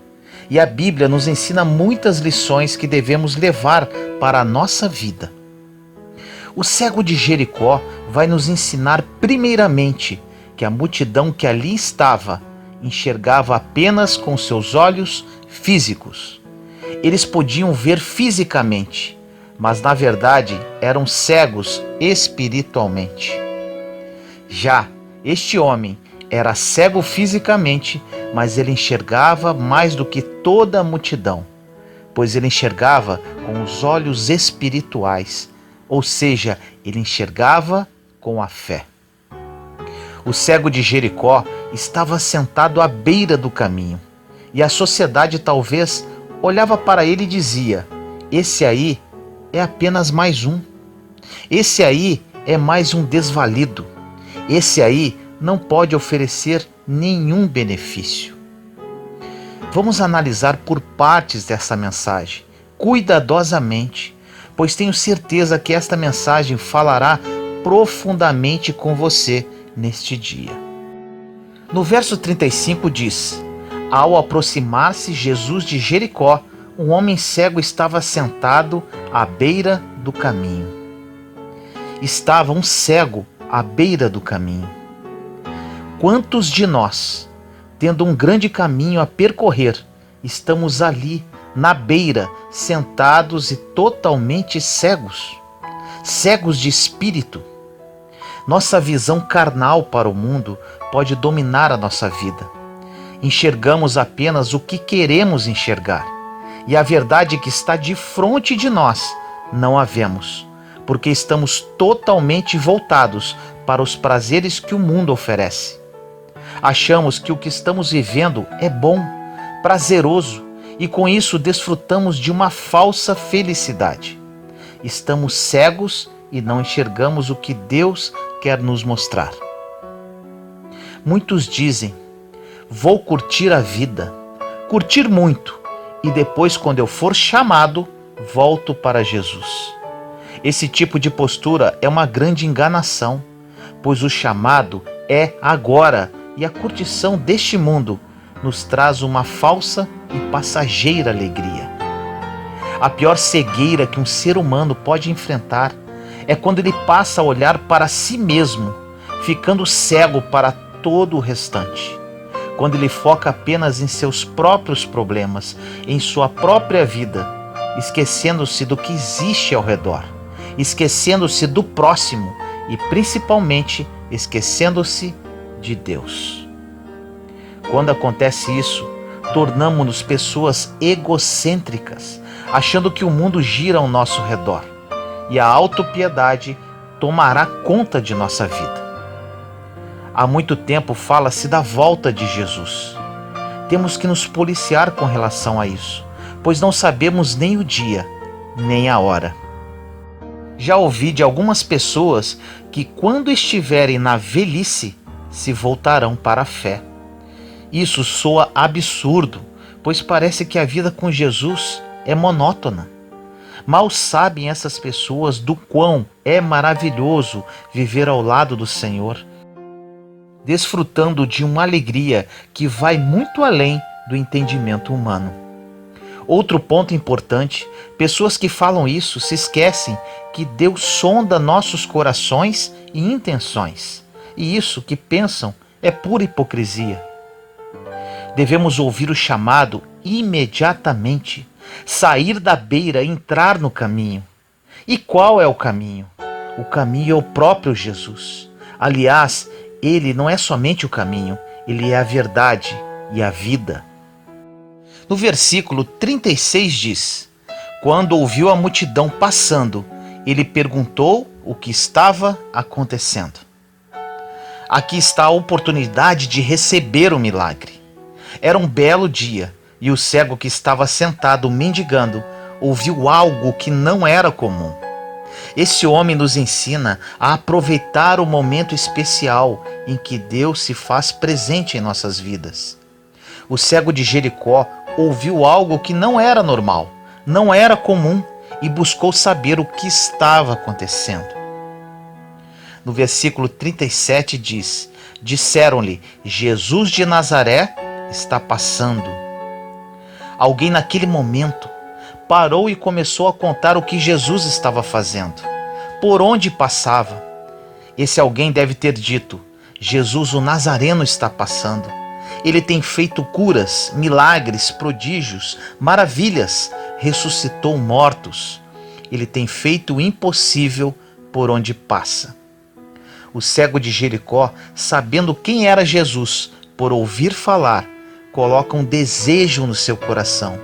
E a Bíblia nos ensina muitas lições que devemos levar para a nossa vida. O cego de Jericó vai nos ensinar primeiramente que a multidão que ali estava enxergava apenas com seus olhos físicos. Eles podiam ver fisicamente, mas na verdade eram cegos espiritualmente. Já este homem era cego fisicamente, mas ele enxergava mais do que toda a multidão, pois ele enxergava com os olhos espirituais, ou seja, ele enxergava com a fé. O cego de Jericó estava sentado à beira do caminho, e a sociedade talvez olhava para ele e dizia: esse aí é apenas mais um. Esse aí é mais um desvalido. Esse aí não pode oferecer nenhum benefício. Vamos analisar por partes dessa mensagem, cuidadosamente, pois tenho certeza que esta mensagem falará profundamente com você neste dia. No verso 35 diz: Ao aproximar-se Jesus de Jericó, um homem cego estava sentado à beira do caminho. Estava um cego à beira do caminho. Quantos de nós, tendo um grande caminho a percorrer, estamos ali, na beira, sentados e totalmente cegos? Cegos de espírito. Nossa visão carnal para o mundo pode dominar a nossa vida. Enxergamos apenas o que queremos enxergar, e a verdade que está de frente de nós não a vemos, porque estamos totalmente voltados para os prazeres que o mundo oferece. Achamos que o que estamos vivendo é bom, prazeroso, e com isso desfrutamos de uma falsa felicidade. Estamos cegos e não enxergamos o que Deus quer nos mostrar. Muitos dizem: vou curtir a vida, curtir muito, e depois, quando eu for chamado, volto para Jesus. Esse tipo de postura é uma grande enganação, pois o chamado é agora, e a curtição deste mundo nos traz uma falsa e passageira alegria. A pior cegueira que um ser humano pode enfrentar é quando ele passa a olhar para si mesmo, ficando cego para todo o restante. Quando ele foca apenas em seus próprios problemas, em sua própria vida, esquecendo-se do que existe ao redor, esquecendo-se do próximo e principalmente esquecendo-se de Deus. Quando acontece isso, tornamo-nos pessoas egocêntricas, achando que o mundo gira ao nosso redor, e a autopiedade tomará conta de nossa vida. Há muito tempo fala-se da volta de Jesus. Temos que nos policiar com relação a isso, pois não sabemos nem o dia, nem a hora. Já ouvi de algumas pessoas que, quando estiverem na velhice, se voltarão para a fé. Isso soa absurdo, pois parece que a vida com Jesus é monótona. Mal sabem essas pessoas do quão é maravilhoso viver ao lado do Senhor, desfrutando de uma alegria que vai muito além do entendimento humano. Outro ponto importante: pessoas que falam isso se esquecem que Deus sonda nossos corações e intenções, e isso que pensam é pura hipocrisia. Devemos ouvir o chamado imediatamente, sair da beira e entrar no caminho. E qual é o caminho? O caminho é o próprio Jesus. Aliás, ele não é somente o caminho, ele é a verdade e a vida. No versículo 36 diz: quando ouviu a multidão passando, ele perguntou o que estava acontecendo. Aqui está a oportunidade de receber o milagre. Era um belo dia e o cego que estava sentado mendigando ouviu algo que não era comum. Esse homem nos ensina a aproveitar o momento especial em que Deus se faz presente em nossas vidas. O cego de Jericó ouviu algo que não era normal, não era comum, e buscou saber o que estava acontecendo. No versículo 37 diz: disseram-lhe, Jesus de Nazaré está passando. Alguém naquele momento parou e começou a contar o que Jesus estava fazendo, por onde passava. Esse alguém deve ter dito: Jesus o Nazareno está passando. Ele tem feito curas, milagres, prodígios, maravilhas, ressuscitou mortos. Ele tem feito o impossível por onde passa. O cego de Jericó, sabendo quem era Jesus, por ouvir falar, coloca um desejo no seu coração: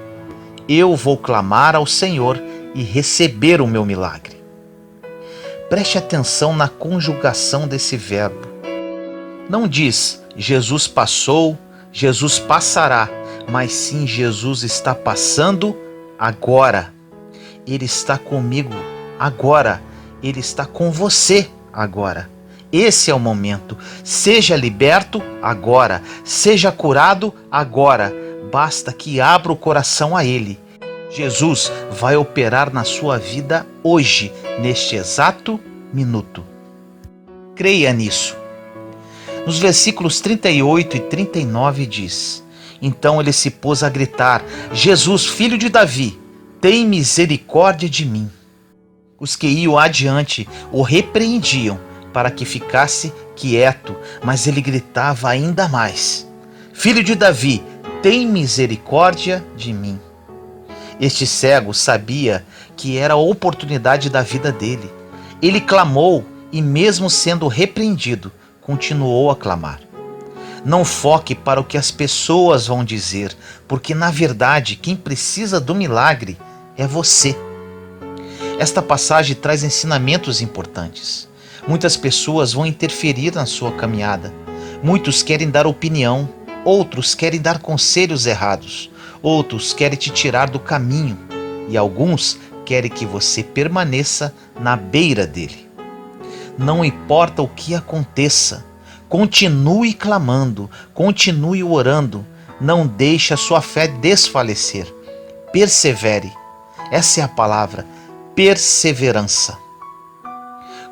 eu vou clamar ao Senhor e receber o meu milagre. Preste atenção na conjugação desse verbo. Não diz Jesus passou, Jesus passará, mas sim Jesus está passando agora. Ele está comigo agora. Ele está com você agora. Esse é o momento. Seja liberto agora. Seja curado agora. Basta que abra o coração a Ele. Jesus vai operar na sua vida hoje, neste exato minuto. Creia nisso. Nos versículos 38 e 39 diz: então ele se pôs a gritar: Jesus, filho de Davi, tem misericórdia de mim. Os que iam adiante o repreendiam para que ficasse quieto, mas ele gritava ainda mais: filho de Davi, tem misericórdia de mim. Este cego sabia que era a oportunidade da vida dele. Ele clamou e, mesmo sendo repreendido, continuou a clamar. Não foque para o que as pessoas vão dizer, porque na verdade quem precisa do milagre é você. Esta passagem traz ensinamentos importantes. Muitas pessoas vão interferir na sua caminhada. Muitos querem dar opinião, outros querem dar conselhos errados, outros querem te tirar do caminho e alguns querem que você permaneça na beira dele. Não importa o que aconteça, continue clamando, continue orando, não deixe a sua fé desfalecer. Persevere. Essa é a palavra, perseverança.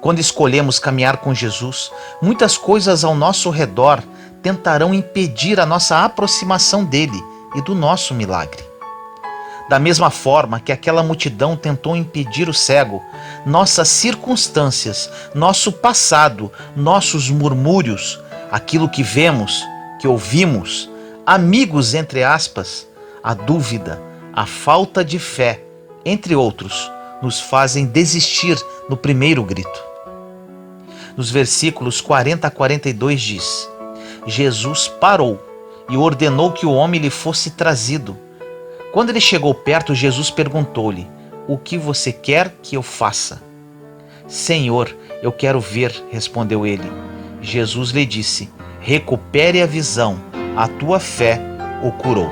Quando escolhemos caminhar com Jesus, muitas coisas ao nosso redor tentarão impedir a nossa aproximação dele e do nosso milagre. Da mesma forma que aquela multidão tentou impedir o cego, nossas circunstâncias, nosso passado, nossos murmúrios, aquilo que vemos, que ouvimos, amigos entre aspas, a dúvida, a falta de fé, entre outros, nos fazem desistir no primeiro grito. Nos versículos 40 a 42 diz: Jesus parou e ordenou que o homem lhe fosse trazido. Quando ele chegou perto, Jesus perguntou-lhe: o que você quer que eu faça? Senhor, eu quero ver, respondeu ele. Jesus lhe disse: recupere a visão, a tua fé o curou.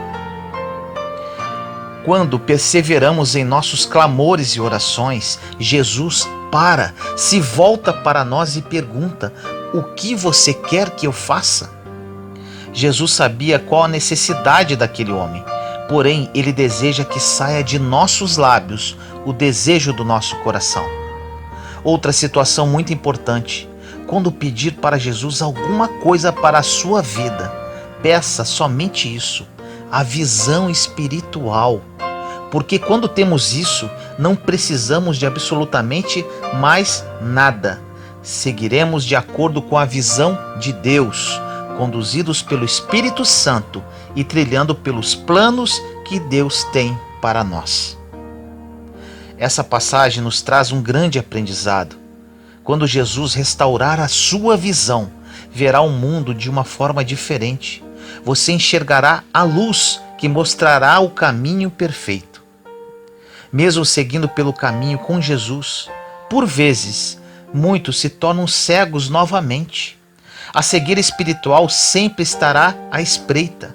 Quando perseveramos em nossos clamores e orações, Jesus para, se volta para nós e pergunta: o que você quer que eu faça? Jesus sabia qual a necessidade daquele homem, porém ele deseja que saia de nossos lábios o desejo do nosso coração. Outra situação muito importante: quando pedir para Jesus alguma coisa para a sua vida, peça somente isso, a visão espiritual. Porque quando temos isso, não precisamos de absolutamente mais nada. Seguiremos de acordo com a visão de Deus, conduzidos pelo Espírito Santo e trilhando pelos planos que Deus tem para nós. Essa passagem nos traz um grande aprendizado. Quando Jesus restaurar a sua visão, verá o mundo de uma forma diferente. Você enxergará a luz que mostrará o caminho perfeito. Mesmo seguindo pelo caminho com Jesus, por vezes, muitos se tornam cegos novamente. A cegueira espiritual sempre estará à espreita.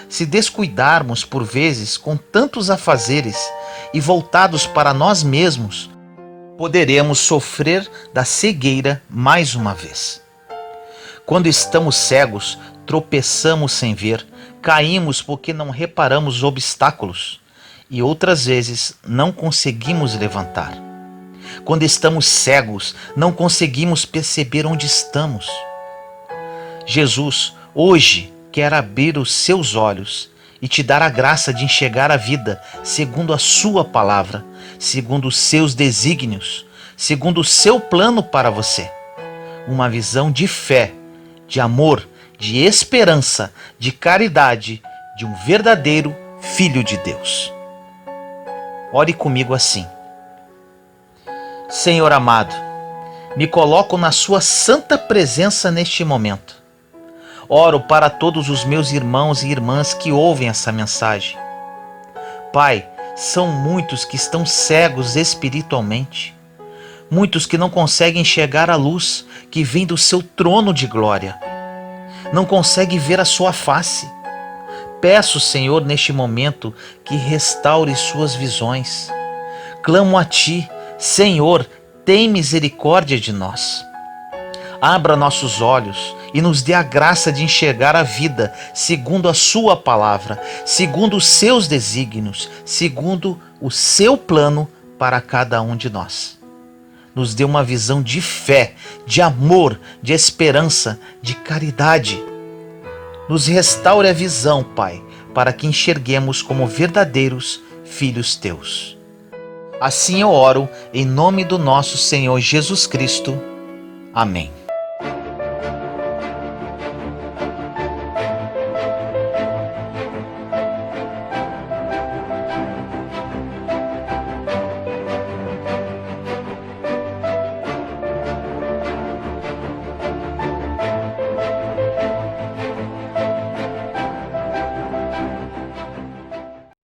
Se descuidarmos, por vezes, com tantos afazeres e voltados para nós mesmos, poderemos sofrer da cegueira mais uma vez. Quando estamos cegos, tropeçamos sem ver, caímos porque não reparamos os obstáculos e outras vezes não conseguimos levantar. Quando estamos cegos, não conseguimos perceber onde estamos. Jesus hoje quer abrir os seus olhos e te dar a graça de enxergar a vida segundo a sua palavra, segundo os seus desígnios, segundo o seu plano para você. Uma visão de fé, de amor, de esperança, de caridade, de um verdadeiro Filho de Deus. Ore comigo assim: Senhor amado, me coloco na sua santa presença neste momento. Oro para todos os meus irmãos e irmãs que ouvem essa mensagem. Pai, são muitos que estão cegos espiritualmente, muitos que não conseguem enxergar a luz que vem do seu trono de glória, não conseguem ver a sua face. Peço, Senhor, neste momento, que restaure suas visões. Clamo a Ti, Senhor, tem misericórdia de nós. Abra nossos olhos e nos dê a graça de enxergar a vida segundo a Sua palavra, segundo os Seus desígnios, segundo o Seu plano para cada um de nós. Nos dê uma visão de fé, de amor, de esperança, de caridade. Nos restaure a visão, Pai, para que enxerguemos como verdadeiros filhos Teus. Assim eu oro, em nome do nosso Senhor Jesus Cristo. Amém.